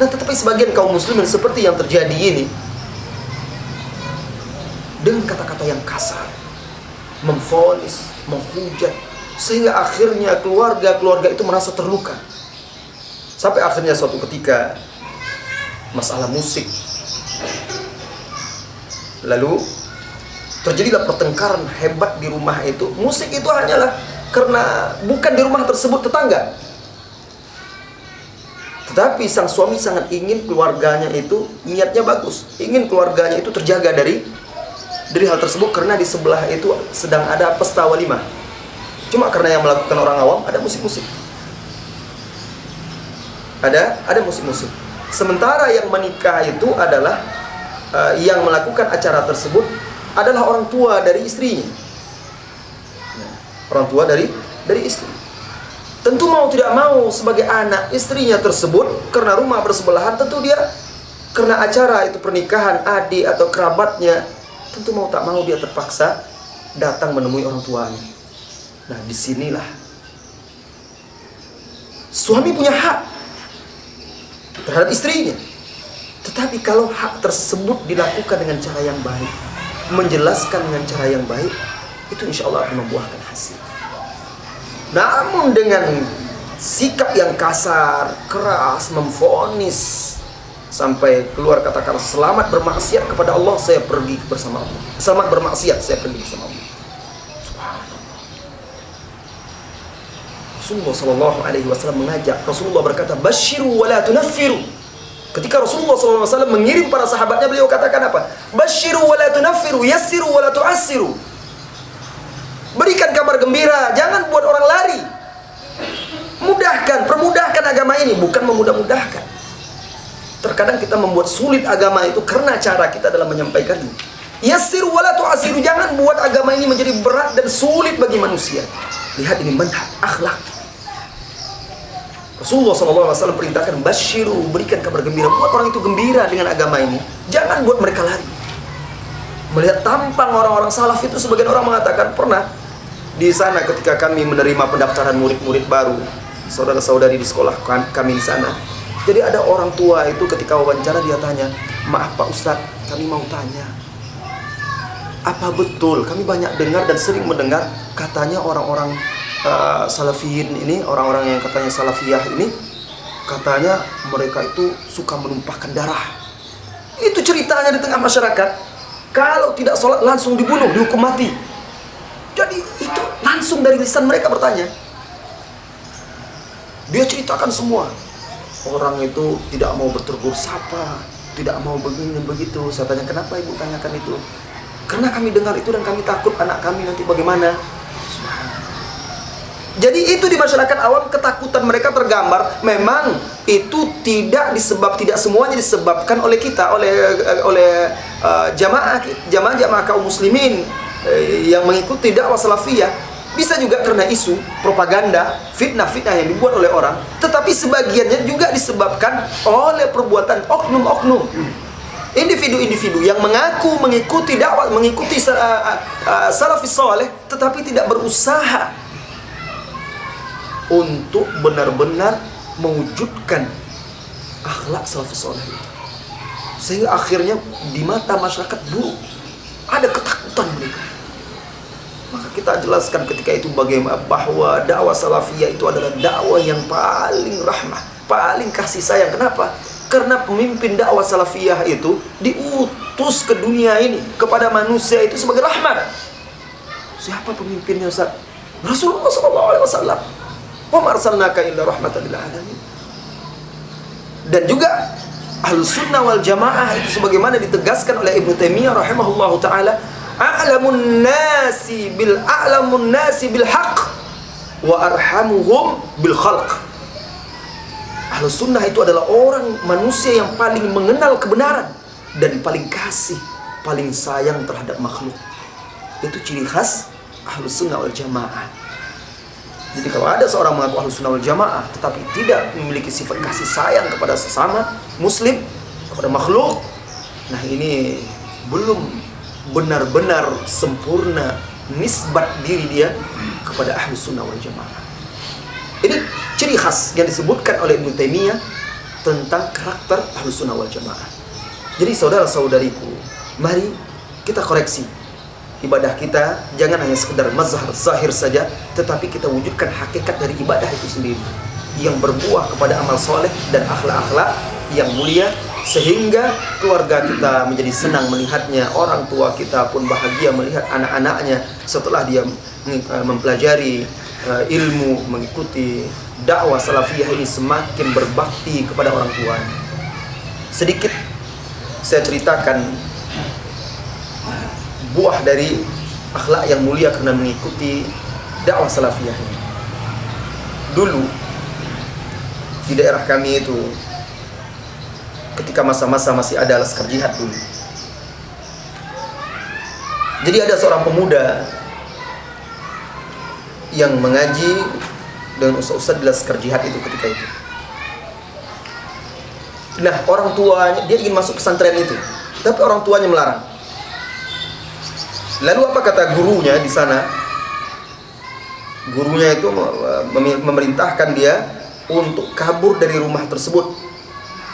Nah, tetapi sebagian kaum muslimin seperti yang terjadi ini, dengan kata-kata yang kasar, memvonis, menghujat, sehingga akhirnya keluarga itu merasa terluka. Sampai akhirnya suatu ketika masalah musik, lalu terjadilah pertengkaran hebat di rumah itu. Musik itu hanyalah karena bukan di rumah tersebut tetangga. Tetapi sang suami sangat ingin keluarganya itu, niatnya bagus, ingin keluarganya itu terjaga dari hal tersebut, karena di sebelah itu sedang ada pesta walimah. Cuma karena yang melakukan orang awam, ada musik-musik. Ada musik-musik. Sementara yang menikah itu adalah yang melakukan acara tersebut adalah orang tua dari istrinya. Orang tua dari istri. Tentu mau tidak mau sebagai anak istrinya tersebut, karena rumah bersebelahan, tentu dia karena acara itu pernikahan adik atau kerabatnya, tentu mau tak mau dia terpaksa datang menemui orang tuanya. Nah, disinilah suami punya hak terhadap istrinya. Tetapi kalau hak tersebut dilakukan dengan cara yang baik, menjelaskan dengan cara yang baik, itu insya Allah akan membuahkan hasil. Namun dengan sikap yang kasar, keras, memvonis sampai keluar kata-kata selamat bermaksiat kepada Allah, saya pergi bersama Allah. Selamat bermaksiat, saya pergi bersama Allah. Rasulullah sallallahu alaihi wasallam mengajak. Rasulullah berkata, "Basyiru wa la tunaffiru." Ketika Rasulullah sallallahu alaihi wasallam mengirim para sahabatnya, beliau katakan apa? "Basyiru wa la tunaffiru, yassiru wa la tu'assiru." Berikan kabar gembira, jangan buat orang lari. Mudahkan, permudahkan agama ini, bukan memudah-mudahkan. Terkadang kita membuat sulit agama itu karena cara kita dalam menyampaikannya. Yassiru wa la tu'assiru, jangan buat agama ini menjadi berat dan sulit bagi manusia. Lihat ini manhaj, akhlak. Rasulullah SAW perintahkan, basyiru, berikan kabar gembira, buat orang itu gembira dengan agama ini. Jangan buat mereka lari. Melihat tampang orang-orang salaf itu, sebagian orang mengatakan, pernah di sana ketika kami menerima pendaftaran murid-murid baru, saudara-saudari di sekolah kami di sana. Jadi ada orang tua itu ketika wawancara dia tanya, "Maaf Pak Ustadz, kami mau tanya, apa betul, kami banyak dengar dan sering mendengar katanya orang-orang salafiyin ini, orang-orang yang katanya salafiyah ini, katanya mereka itu suka menumpahkan darah." Itu ceritanya di tengah masyarakat. Kalau tidak sholat langsung dibunuh, dihukum mati. Jadi itu langsung dari lisan mereka bertanya. Dia ceritakan semua. Orang itu tidak mau bertegur sapa, tidak mau begini begitu. Saya tanya, kenapa ibu tanyakan itu? Karena kami dengar itu dan kami takut anak kami nanti bagaimana. Jadi itu di masyarakat awam ketakutan mereka tergambar. Memang itu tidak semuanya disebabkan oleh kita, oleh jamaah kaum muslimin yang mengikuti dakwah salafiyah. Bisa juga karena isu, propaganda, fitnah-fitnah yang dibuat oleh orang. Tetapi sebagiannya juga disebabkan oleh perbuatan oknum-oknum, individu-individu yang mengaku mengikuti dakwah, mengikuti salafis saleh, tetapi tidak berusaha untuk benar-benar mewujudkan akhlak salafus saleh itu. Sehingga akhirnya di mata masyarakat buruk, ada ketakutan mereka. Maka kita jelaskan ketika itu bagaimana bahwa dakwah salafiyah itu adalah dakwah yang paling rahmah, paling kasih sayang. Kenapa? Karena pemimpin dakwah salafiyah itu diutus ke dunia ini kepada manusia itu sebagai rahmat. Siapa pemimpinnya, Ustaz? Rasulullah SAW. Wa ma arsalnaka illa rahmatan lil alamin. Dan juga Ahlus Sunnah wal Jamaah itu sebagaimana ditegaskan oleh Ibnu Taimiyah rahimahullahu taala, a'lamun nasi bil haqq wa arhamuhum bil khalq. Ahlus Sunnah itu adalah orang manusia yang paling mengenal kebenaran dan paling kasih, paling sayang terhadap makhluk. Itu ciri khas Ahlus Sunnah wal Jamaah. Jadi kalau ada seorang mengaku Ahlus Sunnah wal Jamaah tetapi tidak memiliki sifat kasih sayang kepada sesama muslim, kepada makhluk, nah ini belum benar-benar sempurna nisbat diri dia kepada Ahlus Sunnah wal Jamaah. Ini ciri khas yang disebutkan oleh Ibnu Taimiyah tentang karakter Ahlus Sunnah wal Jamaah. Jadi saudara-saudariku, mari kita koreksi ibadah kita, jangan hanya sekedar mazhar zahir saja, tetapi kita wujudkan hakikat dari ibadah itu sendiri yang berbuah kepada amal soleh dan akhlak-akhlak yang mulia, sehingga keluarga kita menjadi senang melihatnya, orang tua kita pun bahagia melihat anak-anaknya setelah dia mempelajari ilmu, mengikuti dakwah salafiyah ini, semakin berbakti kepada orang tuanya. Sedikit saya ceritakan buah dari akhlak yang mulia karena mengikuti dakwah salafiyah ini. Dulu di daerah kami itu, ketika masa-masa masih ada laskar jihad dulu, jadi ada seorang pemuda yang mengaji dengan ustaz-ustaz di laskar jihad itu ketika itu. Nah, orang tuanya, dia ingin masuk pesantren itu, tapi orang tuanya melarang. Lalu apa kata gurunya di sana? Gurunya itu memerintahkan dia untuk kabur dari rumah tersebut,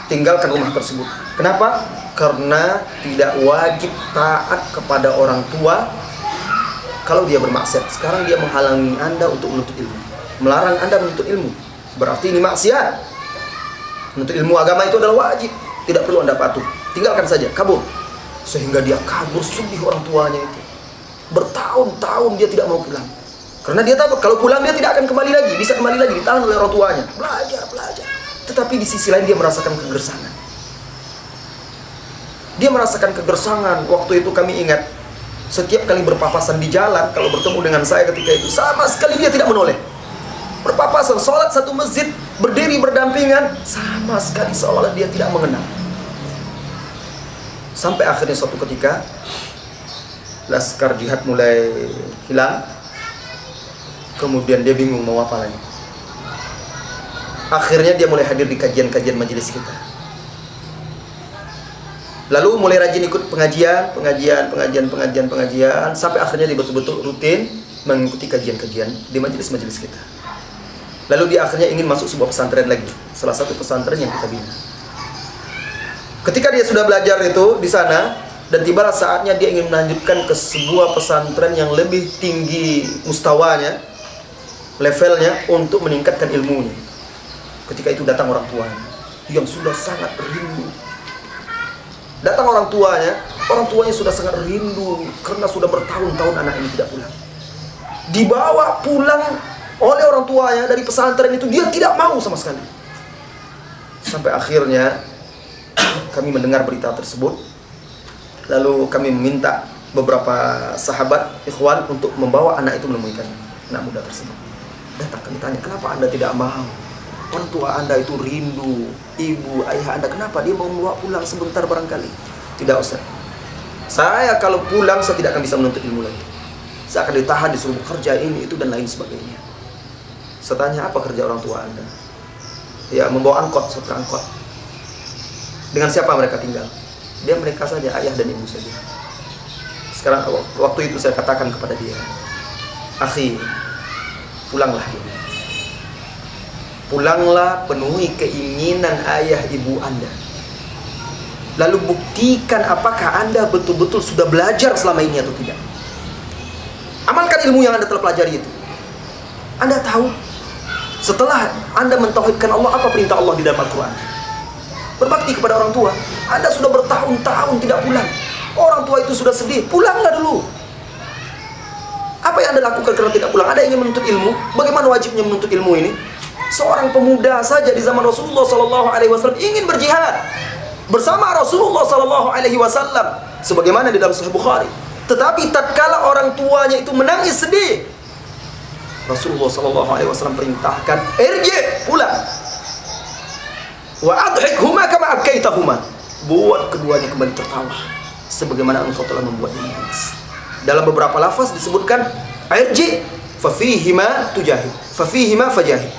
tinggalkan rumah tersebut. Kenapa? Karena tidak wajib taat kepada orang tua kalau dia bermaksiat. Sekarang dia menghalangi Anda untuk menuntut ilmu, melarang Anda menuntut ilmu, berarti ini maksiat. Menuntut ilmu agama itu adalah wajib, tidak perlu Anda patuh, tinggalkan saja, kabur. Sehingga dia kabur, sedih orang tuanya itu. Bertahun-tahun dia tidak mau pulang, karena dia tahu kalau pulang dia tidak akan kembali lagi, bisa kembali lagi, ditahan oleh orang tuanya. Belajar. Tetapi di sisi lain dia merasakan kegersangan. Dia merasakan kegersangan. Waktu itu kami ingat, setiap kali berpapasan di jalan, kalau bertemu dengan saya ketika itu, sama sekali dia tidak menoleh. Berpapasan, sholat satu masjid, berdiri berdampingan, sama sekali seolah dia tidak mengenal. Sampai akhirnya suatu ketika laskar jihad mulai hilang, kemudian dia bingung mau apa lagi. Akhirnya dia mulai hadir di kajian-kajian majelis kita. Lalu mulai rajin ikut pengajian, sampai akhirnya dia betul-betul rutin mengikuti kajian-kajian di majelis-majelis kita. Lalu dia akhirnya ingin masuk sebuah pesantren lagi, salah satu pesantren yang kita bina. Ketika dia sudah belajar itu di sana, dan tibalah saatnya dia ingin melanjutkan ke sebuah pesantren yang lebih tinggi mustawanya, levelnya, untuk meningkatkan ilmunya. Ketika itu datang orang tuanya yang sudah sangat rindu. Datang orang tuanya sudah sangat rindu karena sudah bertahun-tahun anak ini tidak pulang. Dibawa pulang oleh orang tuanya dari pesantren itu, dia tidak mau sama sekali. Sampai akhirnya kami mendengar berita tersebut. Lalu kami meminta beberapa sahabat ikhwan untuk membawa anak itu menemui kami, anak muda tersebut. Datang, kami tanya, kenapa Anda tidak mau? Orang tua Anda itu rindu, ibu, ayah Anda, kenapa dia mau membawa pulang sebentar barangkali? Tidak, Ustaz. Saya kalau pulang, saya tidak akan bisa menuntut ilmu lagi. Saya akan ditahan, disuruh bekerja ini, itu, dan lain sebagainya. Saya tanya, apa kerja orang tua Anda? Ya, membawa angkot, sopir angkot. Dengan siapa mereka tinggal? Dia mereka saja, ayah dan ibu saja. Sekarang waktu itu saya katakan kepada dia, akhi, pulanglah dulu. Pulanglah, penuhi keinginan ayah ibu Anda. Lalu buktikan apakah Anda betul-betul sudah belajar selama ini atau tidak. Amalkan ilmu yang Anda telah pelajari itu. Anda tahu, setelah Anda mentauhidkan Allah, apa perintah Allah di dalam Al-Quran? Berbakti kepada orang tua. Anda sudah bertahun-tahun tidak pulang. Orang tua itu sudah sedih. Pulanglah dulu. Apa yang Anda lakukan karena tidak pulang? Anda ingin menuntut ilmu? Bagaimana wajibnya menuntut ilmu ini? Seorang pemuda saja di zaman Rasulullah SAW ingin berjihad bersama Rasulullah SAW, sebagaimana di dalam Sahih Bukhari. Tetapi tatkala orang tuanya itu menangis sedih, Rasulullah SAW perintahkan, irji, pulang. Wa adhikhuma kama abkaitahuma, buat keduanya kembali tertawa sebagaimana engkau telah membuat dia menangis. Dalam beberapa lafaz disebutkan irji fa fihima tujahid, fa fihima fajahid.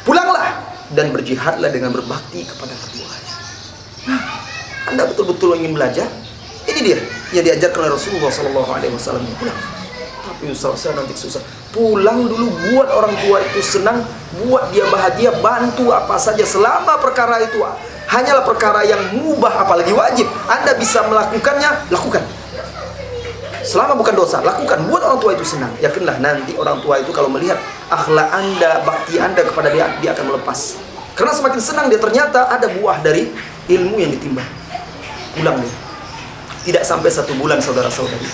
Pulanglah dan berjihadlah dengan berbakti kepada keduanya. Nah, Anda betul-betul ingin belajar? Ini dia yang diajarkan oleh Rasulullah SAW. Pulang. Tapi Ustaz, saya nanti susah. Pulang dulu, buat orang tua itu senang, buat dia bahagia, bantu apa saja selama perkara itu hanyalah perkara yang mubah, apalagi wajib. Anda bisa melakukannya, lakukan. Selama bukan dosa, lakukan. Buat orang tua itu senang. Yakinlah nanti orang tua itu kalau melihat akhlak Anda, bakti Anda kepada dia, dia akan melepas. Karena semakin senang dia, ternyata ada buah dari ilmu yang ditimbang. Pulang dia. Tidak sampai 1 bulan, saudara-saudari,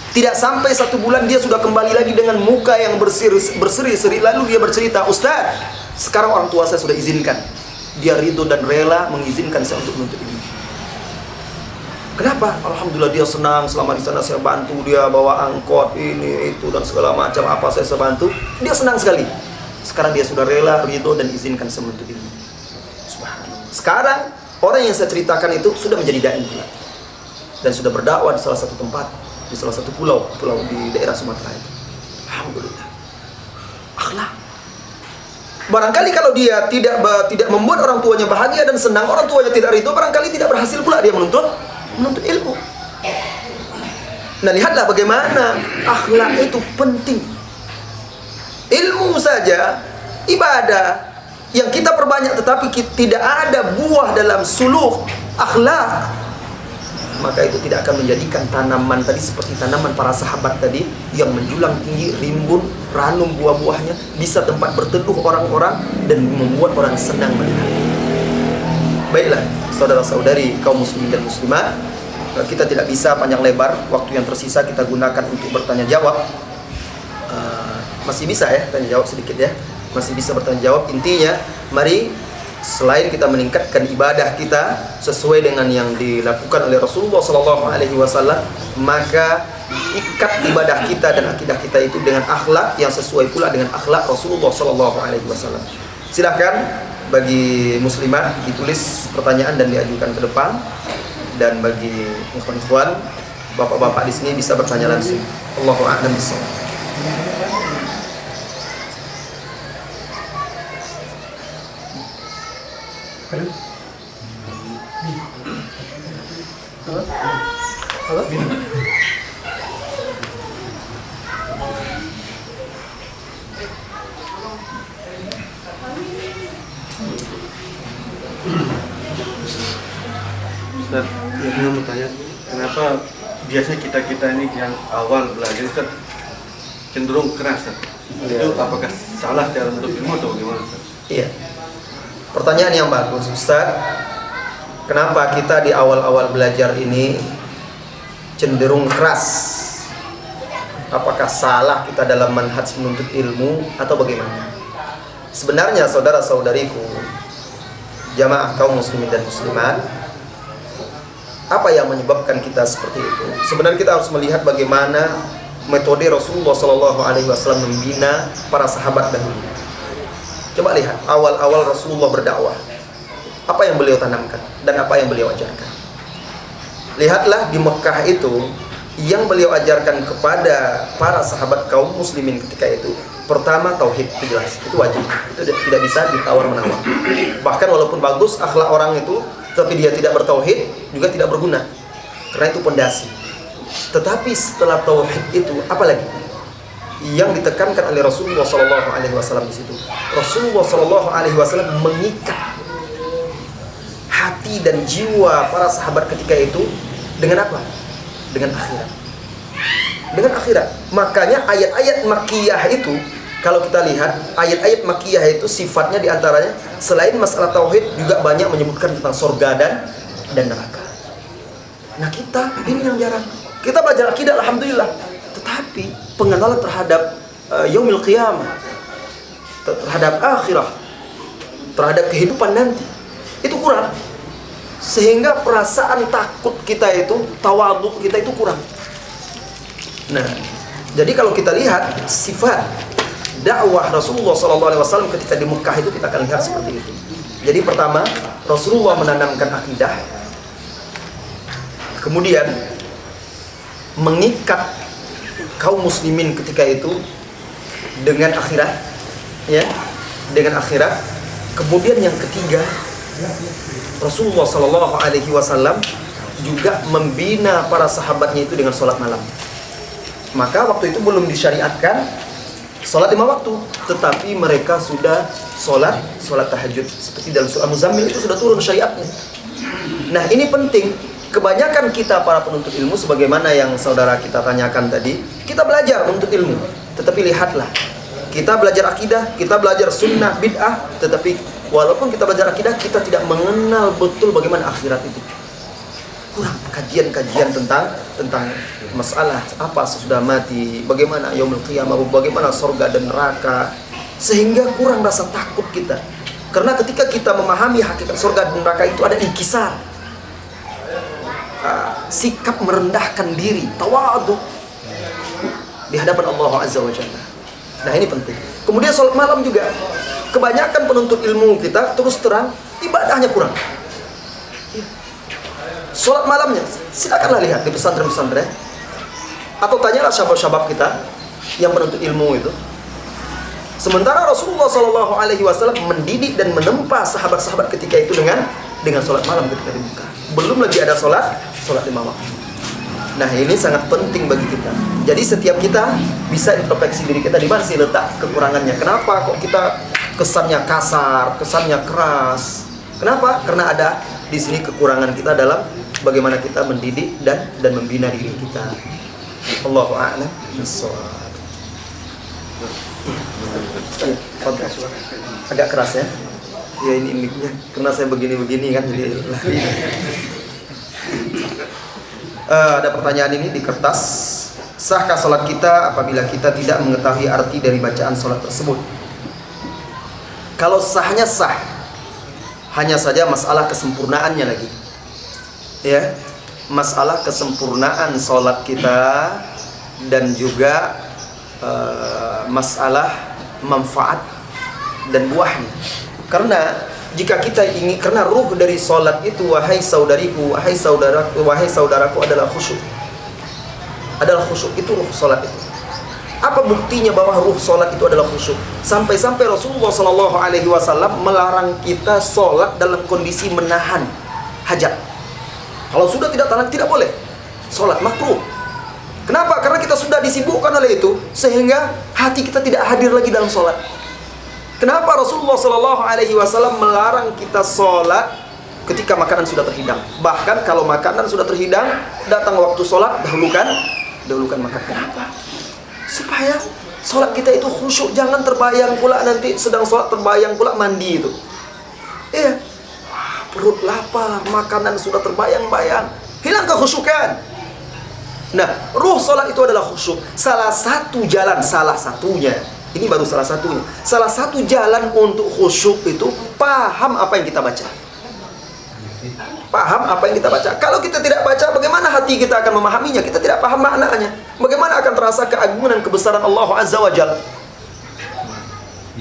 Tidak sampai 1 bulan dia sudah kembali lagi dengan muka yang berseri-seri. Lalu dia bercerita, Ustaz, sekarang orang tua saya sudah izinkan. Dia ridho dan rela mengizinkan saya untuk menuntut ilmu. Kenapa? Alhamdulillah dia senang. Selama di sana saya bantu dia bawa angkot, ini, itu, dan segala macam. Apa saya bantu, dia senang sekali. Sekarang dia sudah rela, ridho, dan izinkan saya menuntut ilmu. Subhanallah. Sekarang, orang yang saya ceritakan itu sudah menjadi da'i pula. Dan sudah berdakwah di salah satu tempat, di salah satu pulau di daerah Sumatera itu. Alhamdulillah. Akhlak. Barangkali kalau dia tidak membuat orang tuanya bahagia dan senang, orang tuanya tidak ridho, barangkali tidak berhasil pula dia menuntut ilmu. Nah, lihatlah bagaimana akhlak itu penting. Ilmu saja, ibadah yang kita perbanyak tetapi tidak ada buah dalam suluk akhlak, maka itu tidak akan menjadikan tanaman tadi seperti tanaman para sahabat tadi yang menjulang tinggi, rimbun, ranum buah-buahnya, bisa tempat berteduh orang-orang dan membuat orang senang melihat. Baiklah, saudara-saudari kaum muslimin dan muslimat, kita tidak bisa panjang lebar, waktu yang tersisa kita gunakan untuk bertanya jawab. Masih bisa ya, tanya jawab sedikit ya. Masih bisa bertanya jawab. Intinya, mari selain kita meningkatkan ibadah kita sesuai dengan yang dilakukan oleh Rasulullah SAW, maka ikat ibadah kita dan akidah kita itu dengan akhlak yang sesuai pula dengan akhlak Rasulullah SAW. Silahkan bagi muslimat ditulis pertanyaan dan diajukan ke depan, dan bagi ikhwan-ikhwan, bapak-bapak di sini bisa bertanya langsung. Allahu a'lam bishawab. Halo? Ustaz, saya mau tanya, kenapa biasanya kita ini yang awal belajar Ustaz cenderung keras Ustaz? Itu apakah salah cara menuntut ilmu atau bagaimana Ustaz? Iya. Pertanyaan yang bagus, Ustaz. Kenapa kita di awal-awal belajar ini cenderung keras? Apakah salah kita dalam manhaj menuntut ilmu atau bagaimana? Sebenarnya saudara-saudariku, jamaah kaum muslimin dan muslimat, apa yang menyebabkan kita seperti itu? Sebenarnya kita harus melihat bagaimana metode Rasulullah SAW membina para sahabat dahulu. Coba lihat awal-awal Rasulullah berdakwah, apa yang beliau tanamkan dan apa yang beliau ajarkan. Lihatlah di Mekah itu, yang beliau ajarkan kepada para sahabat kaum muslimin ketika itu, pertama tauhid, itu jelas, itu wajib, itu tidak bisa ditawar-menawar. Bahkan walaupun bagus akhlak orang itu, tapi dia tidak bertauhid juga tidak berguna, karena itu pondasi. Tetapi setelah tauhid itu, apa lagi yang ditekankan oleh Rasulullah SAW di situ? Rasulullah SAW mengikat hati dan jiwa para sahabat ketika itu dengan apa? Dengan akhirat. Dengan akhirat. Makanya ayat-ayat Makkiyah itu, kalau kita lihat ayat-ayat Makkiyah itu sifatnya diantaranya selain masalah tauhid juga banyak menyebutkan tentang surga dan neraka. Nah, kita ini yang jarang. Kita belajar akidah alhamdulillah, tetapi pengenalan terhadap yaumil qiyamah, terhadap akhirah, terhadap kehidupan nanti, itu kurang. Sehingga perasaan takut kita itu, tawadhu kita itu kurang. Nah, jadi kalau kita lihat sifat dakwah Rasulullah SAW ketika di Mekah itu, kita akan lihat seperti itu. Jadi pertama, Rasulullah menanamkan akidah, kemudian mengikat kaum muslimin ketika itu dengan akhirat, ya, dengan akhirat. Kemudian yang ketiga, Rasulullah SAW juga membina para sahabatnya itu dengan sholat malam. Maka waktu itu belum disyariatkan sholat 5 waktu, tetapi mereka sudah sholat tahajud. Seperti dalam surah Muzammil itu sudah turun syariatnya. Nah, ini penting. Kebanyakan kita para penuntut ilmu, sebagaimana yang saudara kita tanyakan tadi, kita belajar menuntut ilmu, tetapi lihatlah, kita belajar akidah, kita belajar sunnah, bid'ah, tetapi walaupun kita belajar akidah, kita tidak mengenal betul bagaimana akhirat itu. kurang kajian-kajian tentang masalah apa sesudah mati, bagaimana yaumul qiyamah, bagaimana surga dan neraka, sehingga kurang rasa takut kita. Karena ketika kita memahami hakikat surga dan neraka itu ada inkisar, sikap merendahkan diri, tawadhu di hadapan Allah Azza wa Jalla. Nah, ini penting. Kemudian sholat malam juga. Kebanyakan penuntut ilmu kita terus terang ibadahnya kurang. Sholat malamnya, silakanlah lihat di pesantren-pesantren, atau tanyalah syabab-syabab kita yang penuntut ilmu itu. Sementara Rasulullah SAW mendidik dan menempa sahabat-sahabat ketika itu dengan sholat malam ketika di Mekah. Belum lagi ada sholat 5 waktu. Nah, ini sangat penting bagi kita. Jadi setiap kita bisa introspeksi diri kita, di mana sih letak kekurangannya. Kenapa kok kita kesannya kasar, kesannya keras? Kenapa? Karena ada di sini kekurangan kita dalam bagaimana kita mendidik dan membina diri kita. Allahu a'lam bishawab. Agak keras ya. Ya, ini mic-nya karena saya begini-begini kan, jadi ada pertanyaan ini di kertas. Sahkah sholat kita apabila kita tidak mengetahui arti dari bacaan sholat tersebut? Kalau sahnya sah, hanya saja masalah kesempurnaannya lagi. Ya, masalah kesempurnaan sholat kita dan juga masalah manfaat dan buahnya. Karena jika kita ingin, karena ruh dari sholat itu, wahai saudariku, wahai saudaraku adalah khusyuk. Adalah khusyuk, itu ruh sholat itu. Apa buktinya bahwa ruh sholat itu adalah khusyuk? Sampai-sampai Rasulullah SAW melarang kita sholat dalam kondisi menahan hajat. Kalau sudah tidak tahan, tidak boleh sholat, makruh. Kenapa? Karena kita sudah disibukkan oleh itu, sehingga hati kita tidak hadir lagi dalam sholat. Kenapa Rasulullah SAW melarang kita sholat ketika makanan sudah terhidang? Bahkan kalau makanan sudah terhidang, datang waktu sholat, dahulukan makan. Kenapa? Supaya sholat kita itu khusyuk. Jangan terbayang pula nanti sedang sholat, terbayang pula mandi itu. Iya, perut lapar, makanan sudah terbayang-bayang, hilang kekhusyukan. Nah, ruh sholat itu adalah khusyuk. Salah satunya, ini baru salah satunya. Salah satu jalan untuk khusyuk itu paham apa yang kita baca. Paham apa yang kita baca. Kalau kita tidak baca, bagaimana hati kita akan memahaminya? Kita tidak paham maknanya. Bagaimana akan terasa keagungan dan kebesaran Allah Azza wa Jalla?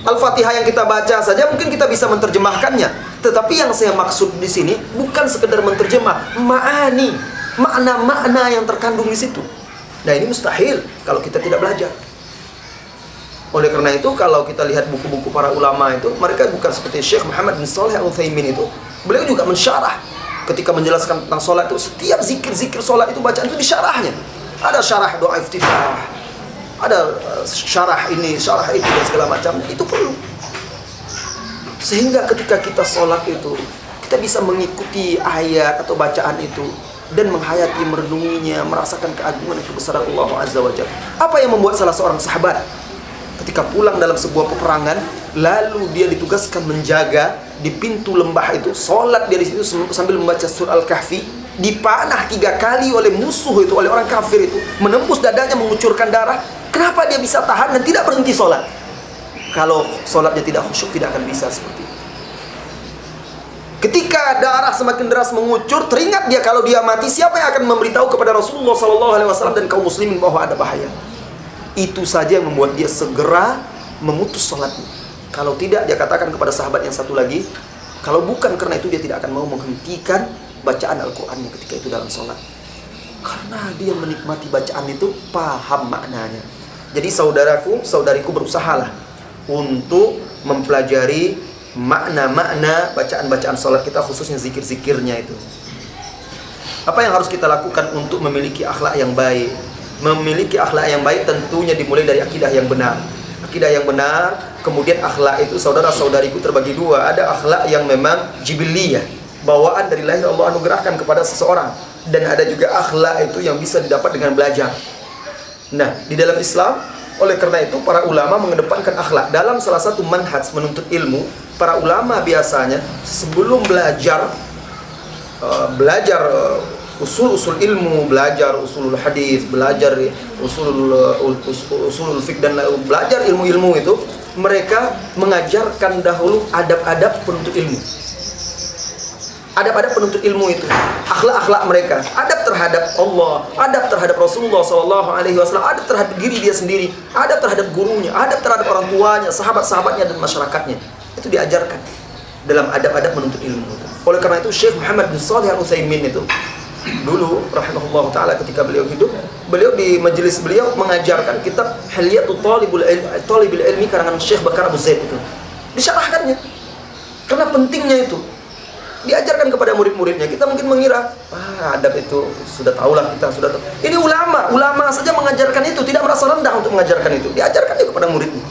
Al-Fatihah yang kita baca saja mungkin kita bisa menerjemahkannya. Tetapi yang saya maksud di sini bukan sekedar menerjemah, ma'ani, makna-makna yang terkandung di situ. Nah, ini mustahil kalau kita tidak belajar. Oleh karena itu, kalau kita lihat buku-buku para ulama itu, mereka bukan seperti Syekh Muhammad bin Shalih Al-Utsaimin itu. Beliau juga mensyarah ketika menjelaskan tentang sholat itu. Setiap zikir-zikir sholat itu, bacaan itu disyarahnya. Ada syarah doa iftitah, ada syarah ini, syarah itu, dan segala macam. Itu perlu. Sehingga ketika kita sholat itu, kita bisa mengikuti ayat atau bacaan itu dan menghayati, merenunginya, merasakan keagungan dan kebesaran Allah Azza wa Jalla. Apa yang membuat salah seorang sahabat ketika pulang dalam sebuah peperangan, lalu dia ditugaskan menjaga di pintu lembah itu, sholat dia di situ sambil membaca surah Al-Kahfi, dipanah 3 kali oleh musuh itu, oleh orang kafir itu, menembus dadanya, mengucurkan darah. Kenapa dia bisa tahan dan tidak berhenti sholat? Kalau sholatnya tidak khusyuk, tidak akan bisa seperti itu. Ketika darah semakin deras mengucur, teringat dia kalau dia mati, siapa yang akan memberitahu kepada Rasulullah SAW dan kaum muslimin bahwa ada bahaya? Itu saja yang membuat dia segera memutus sholatnya. Kalau tidak, dia katakan kepada sahabat yang satu lagi, kalau bukan karena itu dia tidak akan mau menghentikan bacaan Al-Qur'annya ketika itu dalam sholat. Karena dia menikmati bacaan itu, paham maknanya. Jadi saudariku berusahalah untuk mempelajari makna-makna bacaan-bacaan sholat kita, khususnya zikir-zikirnya itu. Apa yang harus kita lakukan untuk memiliki akhlak yang baik? Memiliki akhlak yang baik tentunya dimulai dari akidah yang benar. Akidah yang benar, kemudian akhlak itu saudara-saudariku terbagi 2. Ada akhlak yang memang jibiliyah, bawaan dari lahir Allah anugerahkan kepada seseorang. Dan ada juga akhlak itu yang bisa didapat dengan belajar. Nah, di dalam Islam, oleh karena itu para ulama mengedepankan akhlak. Dalam salah satu manhaj menuntut ilmu, para ulama biasanya sebelum belajar usul-usul ilmu, belajar usulul hadis, belajar usulul fiqh dan belajar ilmu-ilmu itu, mereka mengajarkan dahulu adab-adab penuntut ilmu. Adab-adab penuntut ilmu itu, akhlak-akhlak mereka, adab terhadap Allah, adab terhadap Rasulullah SAW, adab terhadap diri dia sendiri, adab terhadap gurunya, adab terhadap orang tuanya, sahabat-sahabatnya dan masyarakatnya. Itu diajarkan dalam adab-adab menuntut ilmu. Oleh karena itu Syekh Muhammad bin Shalih Al-Utsaimin itu dulu rahimahullah taala ketika beliau hidup, beliau di majelis beliau mengajarkan kitab Hilyatul Thalibil Ilmi karangan Syekh Bakar Abu Zaid itu. Disyarahkannya. Karena pentingnya itu. Diajarkan kepada murid-muridnya. Kita mungkin mengira, adab itu sudah tahulah kita, sudah tahu. Ini ulama saja mengajarkan itu, tidak merasa rendah untuk mengajarkan itu. Diajarkan itu kepada muridnya.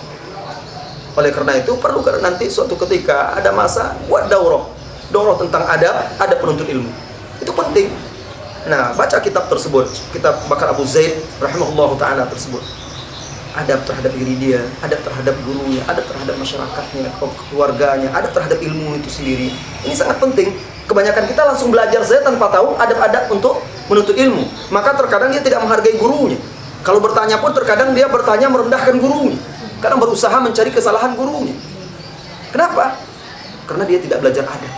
Oleh karena itu perlu nanti suatu ketika ada masa buat daurah tentang adab penuntut ilmu. Itu penting. Nah, baca kitab tersebut, kitab Bakar Abu Zaid rahimahullah taala tersebut. Adab terhadap diri dia, adab terhadap gurunya, adab terhadap masyarakatnya, keluarganya, adab terhadap ilmu itu sendiri. Ini sangat penting. Kebanyakan kita langsung belajar saja tanpa tahu adab-adab untuk menuntut ilmu. Maka terkadang dia tidak menghargai gurunya. Kalau bertanya pun terkadang dia bertanya merendahkan gurunya. Karena berusaha mencari kesalahan gurunya. Kenapa? Karena dia tidak belajar adab.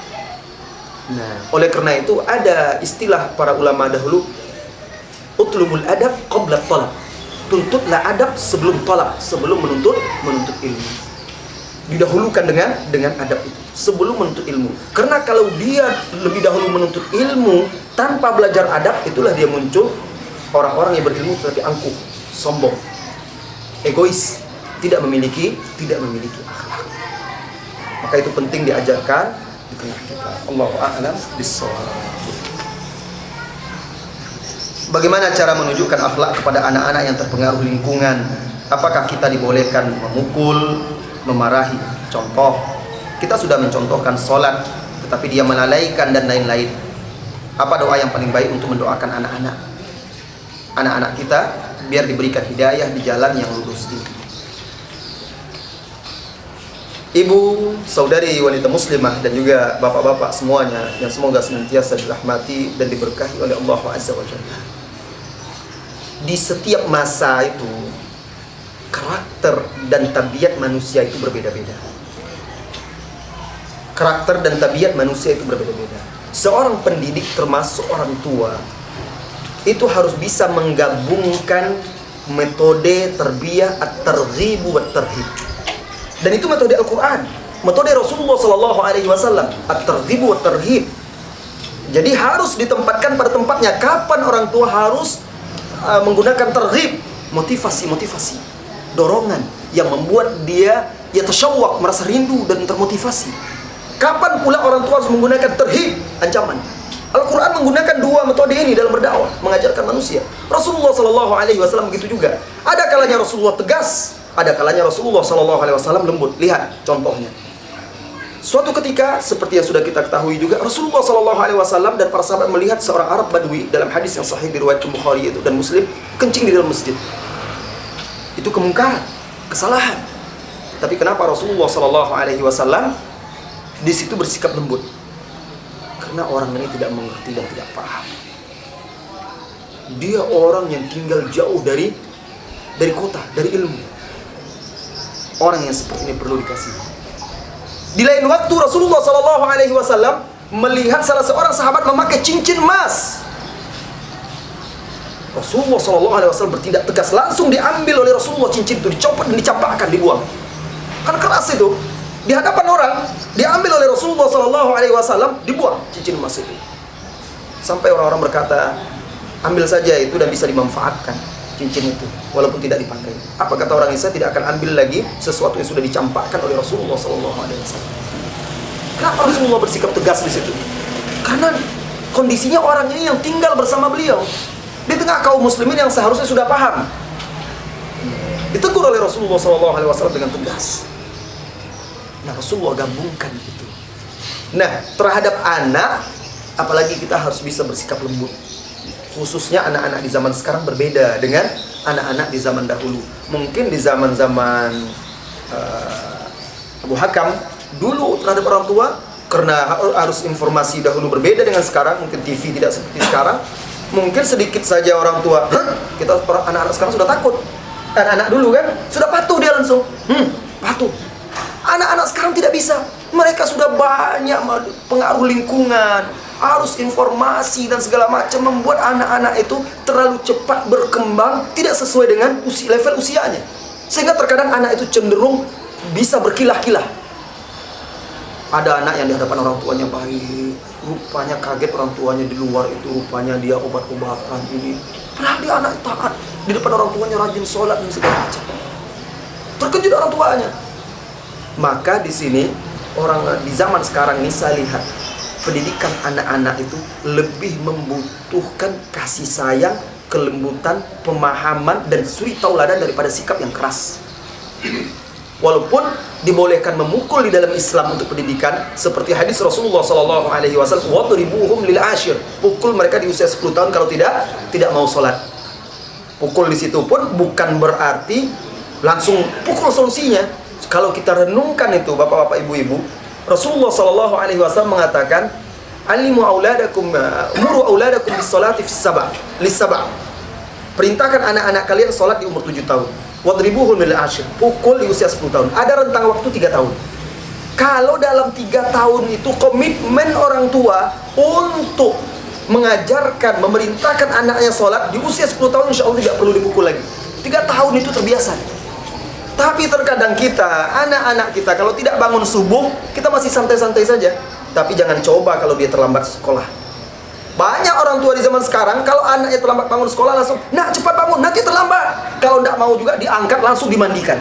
Nah, oleh karena itu ada istilah para ulama dahulu, utlubul adab qabla talab. Tuntutlah adab sebelum talab, sebelum menuntut ilmu. Didahulukan dengan adab itu sebelum menuntut ilmu. Karena kalau dia lebih dahulu menuntut ilmu tanpa belajar adab, itulah dia muncul orang-orang yang berilmu tetapi angkuh, sombong, egois, tidak memiliki akhlak. Maka itu penting diajarkan di tengah kita. Allahu a'lam bissawab. Bagaimana cara menunjukkan akhlak kepada anak-anak yang terpengaruh lingkungan? Apakah kita dibolehkan memukul, memarahi? Contoh, kita sudah mencontohkan sholat, tetapi dia melalaikan dan lain-lain. Apa doa yang paling baik untuk mendoakan anak-anak kita biar diberikan hidayah di jalan yang lurus ini? Ibu, saudari wanita muslimah dan juga bapak-bapak semuanya yang semoga senantiasa dirahmati dan diberkahi oleh Allah Azza wa Jalla. Di setiap masa itu karakter dan tabiat manusia itu berbeda-beda. Karakter dan tabiat manusia itu berbeda-beda. Seorang pendidik termasuk orang tua itu harus bisa menggabungkan metode tarbiyah at-targhib wa at-tarhib. Dan itu metode Al-Qur'an, metode Rasulullah SAW, at-targhib wa at-tarhib. Jadi harus ditempatkan pada tempatnya. Kapan orang tua harus menggunakan targhib, motivasi, dorongan yang membuat dia yatashawwaq, merasa rindu dan termotivasi. Kapan pula orang tua harus menggunakan tarhib, ancaman. Al-Quran menggunakan dua metode ini dalam berdakwah, mengajarkan manusia. Rasulullah SAW begitu juga. Ada kalanya Rasulullah tegas, ada kalanya Rasulullah SAW lembut. Lihat contohnya. Suatu ketika, seperti yang sudah kita ketahui juga, Rasulullah SAW dan para sahabat melihat seorang Arab Badui dalam hadis yang sahih diriwayatkan Bukhari itu dan Muslim, kencing di dalam masjid. Itu kemungkaran, kesalahan. Tapi kenapa Rasulullah SAW di situ bersikap lembut? Karena orang ini tidak mengerti dan tidak paham. Dia orang yang tinggal jauh dari kota, dari ilmu. Orang yang seperti ini perlu dikasihi. Di lain waktu Rasulullah SAW melihat salah seorang sahabat memakai cincin emas. Rasulullah SAW bertindak tegas, langsung diambil oleh Rasulullah cincin itu, dicopot dan dicampakkan, dibuang. Kan keras itu. Di hadapan orang, diambil oleh Rasulullah SAW, dibuang cincin emas itu. Sampai orang-orang berkata, ambil saja itu dan bisa dimanfaatkan cincin itu, walaupun tidak dipakai. Apa kata orang Isa? Tidak akan ambil lagi sesuatu yang sudah dicampakkan oleh Rasulullah SAW. Kenapa Rasulullah bersikap tegas di situ? Karena kondisinya orang ini yang tinggal bersama beliau di tengah kaum muslimin yang seharusnya sudah paham. Ditegur oleh Rasulullah SAW dengan tegas. Nah, Rasulullah gabungkan itu. Nah, terhadap anak, apalagi kita harus bisa bersikap lembut. Khususnya anak-anak di zaman sekarang berbeda dengan anak-anak di zaman dahulu. Mungkin di zaman-zaman Abu Hakam dulu terhadap orang tua Karena harus informasi dahulu berbeda dengan sekarang, mungkin TV tidak seperti sekarang. Mungkin sedikit saja orang tua, kita anak-anak sekarang sudah takut. Anak-anak dulu kan sudah patuh, dia langsung patuh. Anak-anak sekarang tidak bisa. Mereka sudah banyak pengaruh lingkungan, arus informasi dan segala macam, membuat anak-anak itu terlalu cepat berkembang, tidak sesuai dengan level usianya. Sehingga terkadang anak itu cenderung bisa berkilah-kilah. Ada anak yang di hadapan orang tuanya baik, rupanya kaget orang tuanya di luar itu, rupanya dia obat-obatan ini. Padahal dia anak taat, di depan orang tuanya rajin sholat dan segala macam. Terkejut orang tuanya. Maka di sini orang di zaman sekarang ini saya lihat pendidikan anak-anak itu lebih membutuhkan kasih sayang, kelembutan, pemahaman dan suri tauladan daripada sikap yang keras. Walaupun dibolehkan memukul di dalam Islam untuk pendidikan, seperti hadis Rasulullah SAW, wadribuhum lil ashir, pukul mereka di usia 10 tahun kalau tidak mau sholat. Pukul di situ pun bukan berarti langsung pukul solusinya. Kalau kita renungkan itu, bapak-bapak, ibu-ibu, Rasulullah SAW mengatakan, alimu auladakum, umuru auladakum bis sholati lis sab'a. Perintahkan anak-anak kalian sholat di umur 7 tahun. Wadribuhum lil ashir, pukul di usia 10 tahun. Ada rentang waktu 3 tahun. Kalau dalam 3 tahun itu komitmen orang tua untuk mengajarkan, memerintahkan anaknya sholat di usia 10 tahun, insya Allah tidak perlu dipukul lagi. 3 tahun itu terbiasa. Tapi terkadang kita, anak-anak kita kalau tidak bangun subuh, kita masih santai-santai saja. Tapi jangan coba kalau dia terlambat sekolah. Banyak orang tua di zaman sekarang, kalau anaknya terlambat bangun sekolah langsung, nak cepat bangun, nanti terlambat. Kalau tidak mau juga diangkat, langsung dimandikan.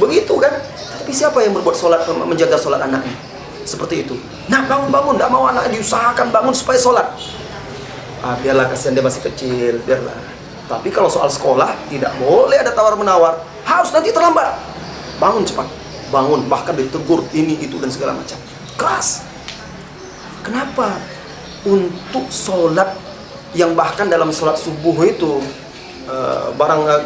Begitu kan? Tapi siapa yang berbuat sholat, menjaga sholat anaknya? Seperti itu. Nah, bangun-bangun, tidak mau anaknya diusahakan bangun supaya sholat. Biarlah, kasihan dia masih kecil, biarlah. Tapi kalau soal sekolah, tidak boleh ada tawar-menawar. Harus nanti terlambat. Bangun cepat. Bangun, bahkan ditegur ini, itu, dan segala macam. Keras. Kenapa? Untuk sholat yang bahkan dalam sholat subuh itu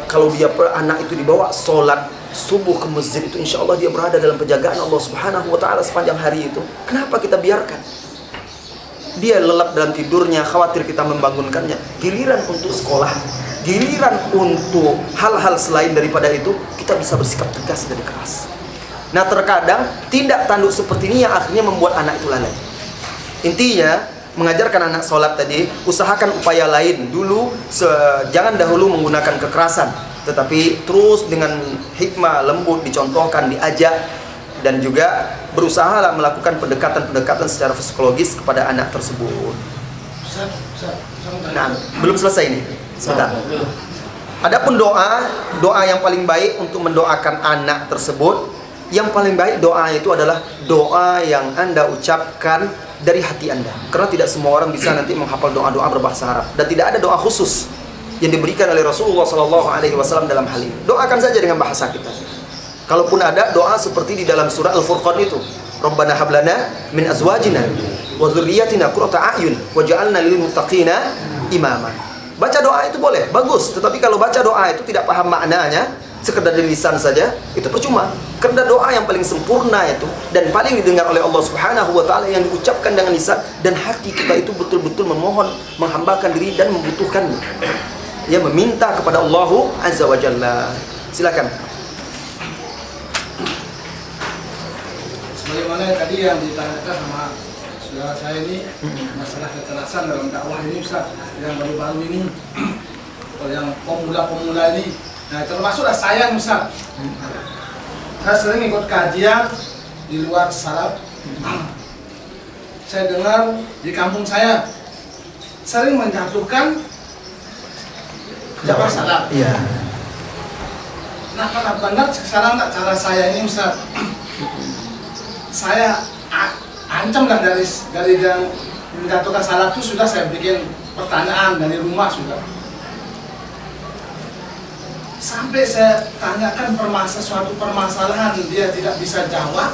kalau dia anak itu dibawa sholat subuh ke masjid itu, insya Allah dia berada dalam penjagaan Allah Subhanahu Wa Taala sepanjang hari itu. Kenapa kita biarkan dia lelap dalam tidurnya, khawatir kita membangunkannya? Giliran untuk sekolah, giliran untuk hal-hal selain daripada itu, kita bisa bersikap tegas dan keras. Nah, terkadang tindak tanduk seperti ini yang akhirnya membuat anak itu lalai. Intinya, mengajarkan anak sholat tadi, usahakan upaya lain dulu, jangan dahulu menggunakan kekerasan, tetapi terus dengan hikmah, lembut, dicontohkan, diajak, dan juga berusaha melakukan pendekatan-pendekatan secara psikologis kepada anak tersebut. Nah, belum selesai ini, sebentar. Adapun doa yang paling baik untuk mendoakan anak tersebut, yang paling baik doa itu adalah doa yang Anda ucapkan dari hati Anda. Karena tidak semua orang bisa nanti menghafal doa-doa berbahasa Arab, dan tidak ada doa khusus yang diberikan oleh Rasulullah SAW dalam hal ini. Doakan saja dengan bahasa kita. Kalaupun ada doa seperti di dalam surah Al-Furqan itu, Rabbana hablana min azwajina wa dzurriyyatina qurrata a'yun waj'alna lil muttaqina imama. Baca doa itu boleh, bagus. Tetapi kalau baca doa itu tidak paham maknanya, sekedar dari lisan saja, itu percuma. Karena doa yang paling sempurna itu dan paling didengar oleh Allah Subhanahu Wa Taala yang diucapkan dengan lisan dan hati kita itu betul-betul memohon, menghambakan diri dan membutuhkannya. Ya, meminta kepada Allah Azza wa Jalla. Silakan. Sebagaimana tadi yang ditanyakan sama saudara saya ini, masalah kekerasan dalam dakwah ini, Ustaz, yang baru-baru ini, atau yang pemula-pemula ini. Nah, termasuklah saya, Ustaz. Saya sering ikut kajian di luar salaf. Saya dengar di kampung saya sering menjatuhkan jamaah salaf. Iya. Nah, kalau benar sekarang cara saya ini, Ustaz, saya ancam lah dari yang menjatuhkan salaf itu sudah saya bikin pertanyaan dari rumah sudah. Sampai saya tanyakan suatu permasalahan dia tidak bisa jawab,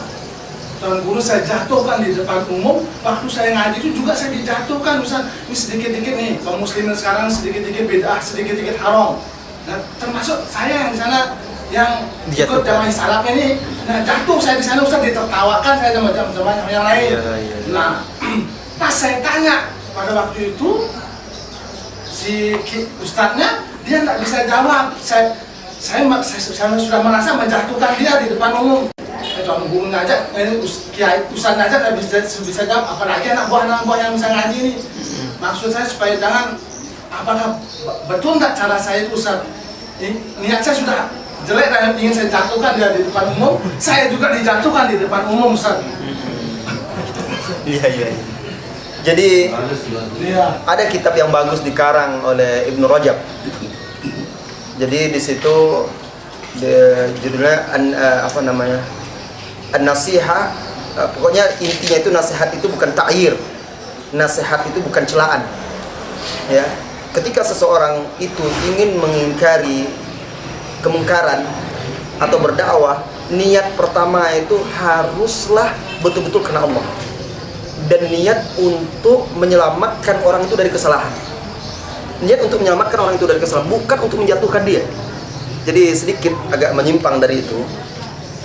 dan guru saya jatuhkan di depan umum. Waktu saya ngaji itu juga saya dijatuhkan, Ustaz. Ini sedikit-dikit nih, kaum muslimin sekarang sedikit-dikit bid'ah, sedikit-dikit haram. Nah, termasuk saya yang di sana yang ikut Dijatuhkan. jamaah salaf ini, nah jatuh saya di sana Ustaz, ditertawakan saya sama jamaah yang lain. Iya. Nah, pas saya tanya pada waktu itu si ustadznya, dia nggak bisa jawab. Saya sudah merasa menjatuhkan dia di depan umum. Cuma gurunya aja, ini kiai ustadznya aja nggak bisa jawab, apalagi anak buah yang bisa ngaji ini. Maksud saya supaya jangan, apakah betul nggak cara saya itu Ustaz? Niat saya sudah jelek dan ingin saya jatuhkan dia di depan umum, saya juga dijatuhkan di depan umum Ustaz. Iya. Jadi Iya. ada kitab yang bagus dikarang oleh Ibnu Rajab. Jadi di situ judulnya An-Nasihah. Pokoknya intinya itu nasihat itu bukan ta'yir. Nasihat itu bukan celaan. Ya. Ketika seseorang itu ingin mengingkari kemungkaran atau berdakwah, niat pertama itu haruslah betul-betul karena Allah. Dan niat untuk menyelamatkan orang itu dari kesalahan. Niat untuk menyelamatkan orang itu dari kesalahan, bukan untuk menjatuhkan dia. Jadi sedikit agak menyimpang dari itu.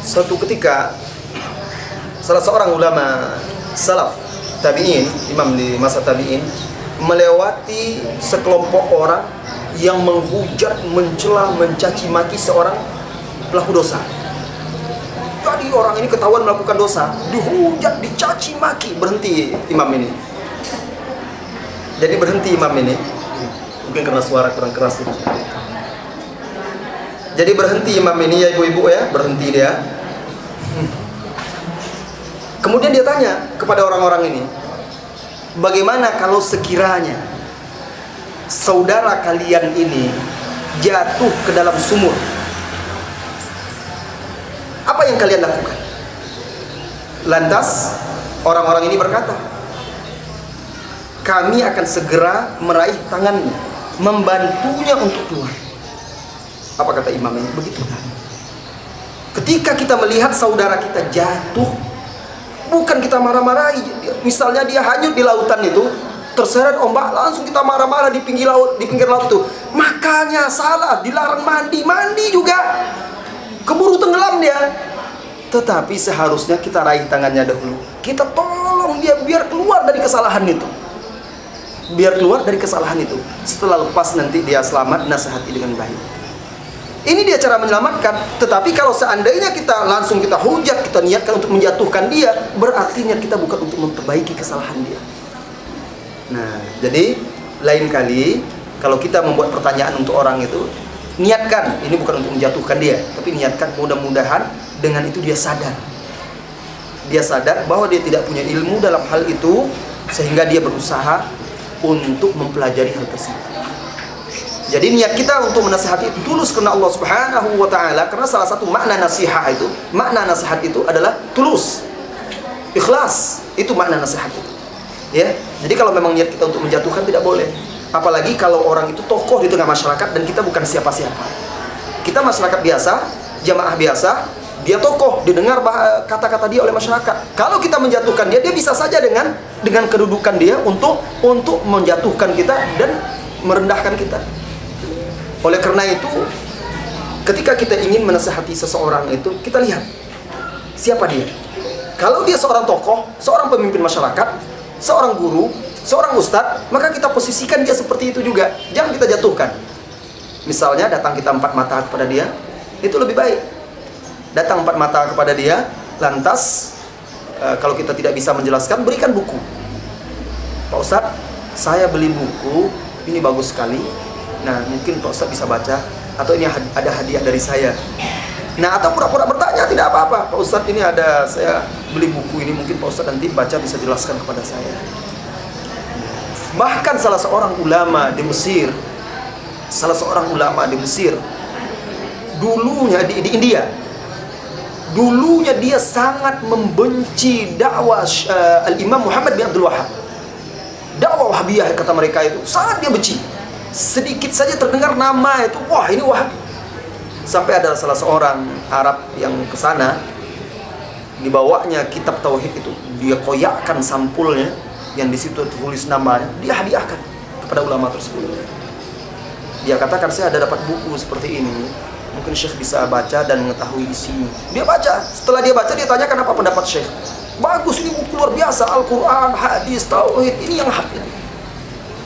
Suatu ketika salah seorang ulama salaf tabi'in, imam di masa tabi'in, melewati sekelompok orang yang menghujat, mencela, mencaci maki seorang pelaku dosa. Jadi orang ini ketahuan melakukan dosa, dihujat, dicaci maki. Berhenti imam ini. Jadi berhenti imam ini. Mungkin karena suara kurang keras itu. Jadi berhenti imam ini ya ibu-ibu ya, berhenti dia. Kemudian dia tanya kepada orang-orang ini, bagaimana kalau sekiranya saudara kalian ini jatuh ke dalam sumur? Apa yang kalian lakukan? Lantas orang-orang ini berkata, kami akan segera meraih tangannya, membantunya untuk keluar. Apa kata imam ini? Begitulah. Ketika kita melihat saudara kita jatuh, bukan kita marah-marahi. Misalnya dia hanyut di lautan itu, terseret ombak, langsung kita marah-marah di pinggir laut itu. Makanya salah, dilarang mandi juga. Keburu tenggelam dia. Tetapi seharusnya kita raih tangannya dahulu. Kita tolong dia biar keluar dari kesalahan itu. Setelah lepas nanti dia selamat, nasihati dengan baik. Ini dia cara menyelamatkan. Tetapi kalau seandainya kita langsung kita hujat, kita niatkan untuk menjatuhkan dia, berarti niat kita bukan untuk memperbaiki kesalahan dia. Nah, jadi lain kali kalau kita membuat pertanyaan untuk orang itu, niatkan, ini bukan untuk menjatuhkan dia, tapi niatkan mudah-mudahan dengan itu dia sadar. Dia sadar bahwa dia tidak punya ilmu dalam hal itu, sehingga dia berusaha untuk mempelajari hal tersebut. Jadi niat kita untuk menasihati itu tulus karena Allah Subhanahu wa taala, karena salah satu makna nasihat itu adalah tulus. Ikhlas, itu makna nasihat itu. Ya. Jadi kalau memang niat kita untuk menjatuhkan tidak boleh. Apalagi kalau orang itu tokoh di tengah masyarakat dan kita bukan siapa-siapa. Kita masyarakat biasa, jamaah biasa, dia tokoh, didengar kata-kata dia oleh masyarakat. Kalau kita menjatuhkan dia bisa saja dengan kedudukan dia untuk menjatuhkan kita dan merendahkan kita. Oleh karena itu, ketika kita ingin menasihati seseorang itu, kita lihat siapa dia. Kalau dia seorang tokoh, seorang pemimpin masyarakat, seorang guru, seorang ustadz, maka kita posisikan dia seperti itu juga. Jangan kita jatuhkan. Misalnya datang kita 4 mata kepada dia, itu lebih baik. Datang 4 mata kepada dia, lantas kalau kita tidak bisa menjelaskan, berikan buku. Pak Ustadz, saya beli buku, ini bagus sekali. Nah, mungkin Pak Ustadz bisa baca, atau ini ada hadiah dari saya. Nah, atau pura-pura bertanya, tidak apa-apa. Pak Ustadz, ini saya beli buku ini, mungkin Pak Ustadz nanti baca bisa jelaskan kepada saya. Bahkan salah seorang ulama di Mesir, dulunya di India, dulunya dia sangat membenci dakwah Al-Imam Muhammad bin Abdul Wahab. Dakwah Wahabiyah kata mereka itu sangat dia benci. Sedikit saja terdengar nama itu, wah ini Wahab. Sampai ada salah seorang Arab yang ke sana, dibawanya kitab tauhid itu, dia koyakkan sampulnya yang di situ tertulis namanya, dia hadiahkan kepada ulama tersebut. Dia katakan, saya ada dapat buku seperti ini, mungkin Syekh bisa baca dan mengetahui isinya. Dia baca, setelah dia baca dia tanyakan apa pendapat Syekh. Bagus, ini buku luar biasa, Al-Quran, hadis, tauhid, ini yang hak.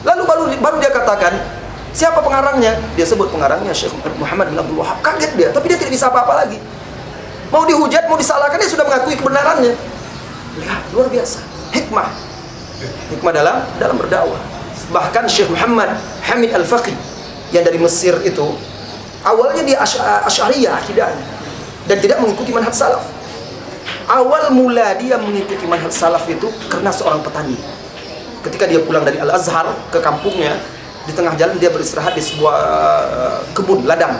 Lalu baru dia katakan, siapa pengarangnya? Dia sebut pengarangnya Syekh Muhammad bin Abdul Wahab. Kaget dia, tapi dia tidak bisa apa-apa lagi. Mau dihujat, mau disalahkan, dia sudah mengakui kebenarannya. Lihat, luar biasa. Hikmah dalam berdakwah. Bahkan Syekh Muhammad Hamid Al-Faqih yang dari Mesir itu, awalnya dia Asy'ariyah akidahnya dan tidak mengikuti manhaj salaf. Awal mula dia mengikuti manhaj salaf itu karena seorang petani. Ketika dia pulang dari Al-Azhar ke kampungnya, di tengah jalan dia beristirahat di sebuah kebun ladang.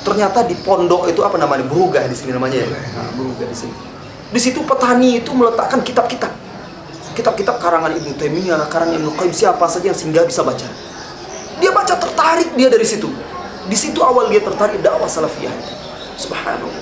Ternyata di pondok itu apa namanya? Burugah di sini namanya ya. Burugah di sini. Di situ petani itu meletakkan kitab-kitab karangan Ibnu Taimiyah, karangan Ibnu Qayyim, siapa saja yang singgah bisa baca. Dia baca, tertarik dia dari situ. Di situ awal dia tertarik dakwah salafiyah. Subhanallah.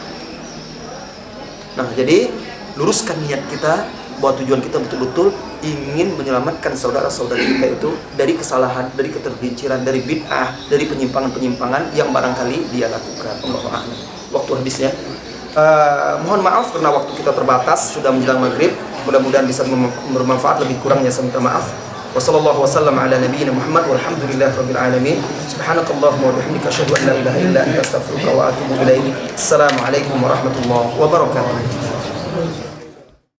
Nah, jadi luruskan niat kita bahwa tujuan kita betul-betul ingin menyelamatkan saudara-saudara kita itu dari kesalahan, dari ketergelinciran, dari bid'ah, dari penyimpangan-penyimpangan yang barangkali dia lakukan. Allahu a'lam. Waktu habisnya. Mohon maaf karena waktu kita terbatas, sudah menjelang maghrib. Mudah-mudahan bisa bermanfaat, lebih kurangnya saya minta maaf. Wassallallahu wasallam ala nabiyyina Muhammad walhamdulillahi rabbil alamin. Subhanakallahumma wa bihamdika asyhadu an la ilaha illa anta astaghfiruka wa atubu ilaik. Assalamualaikum warahmatullahi wabarakatuh.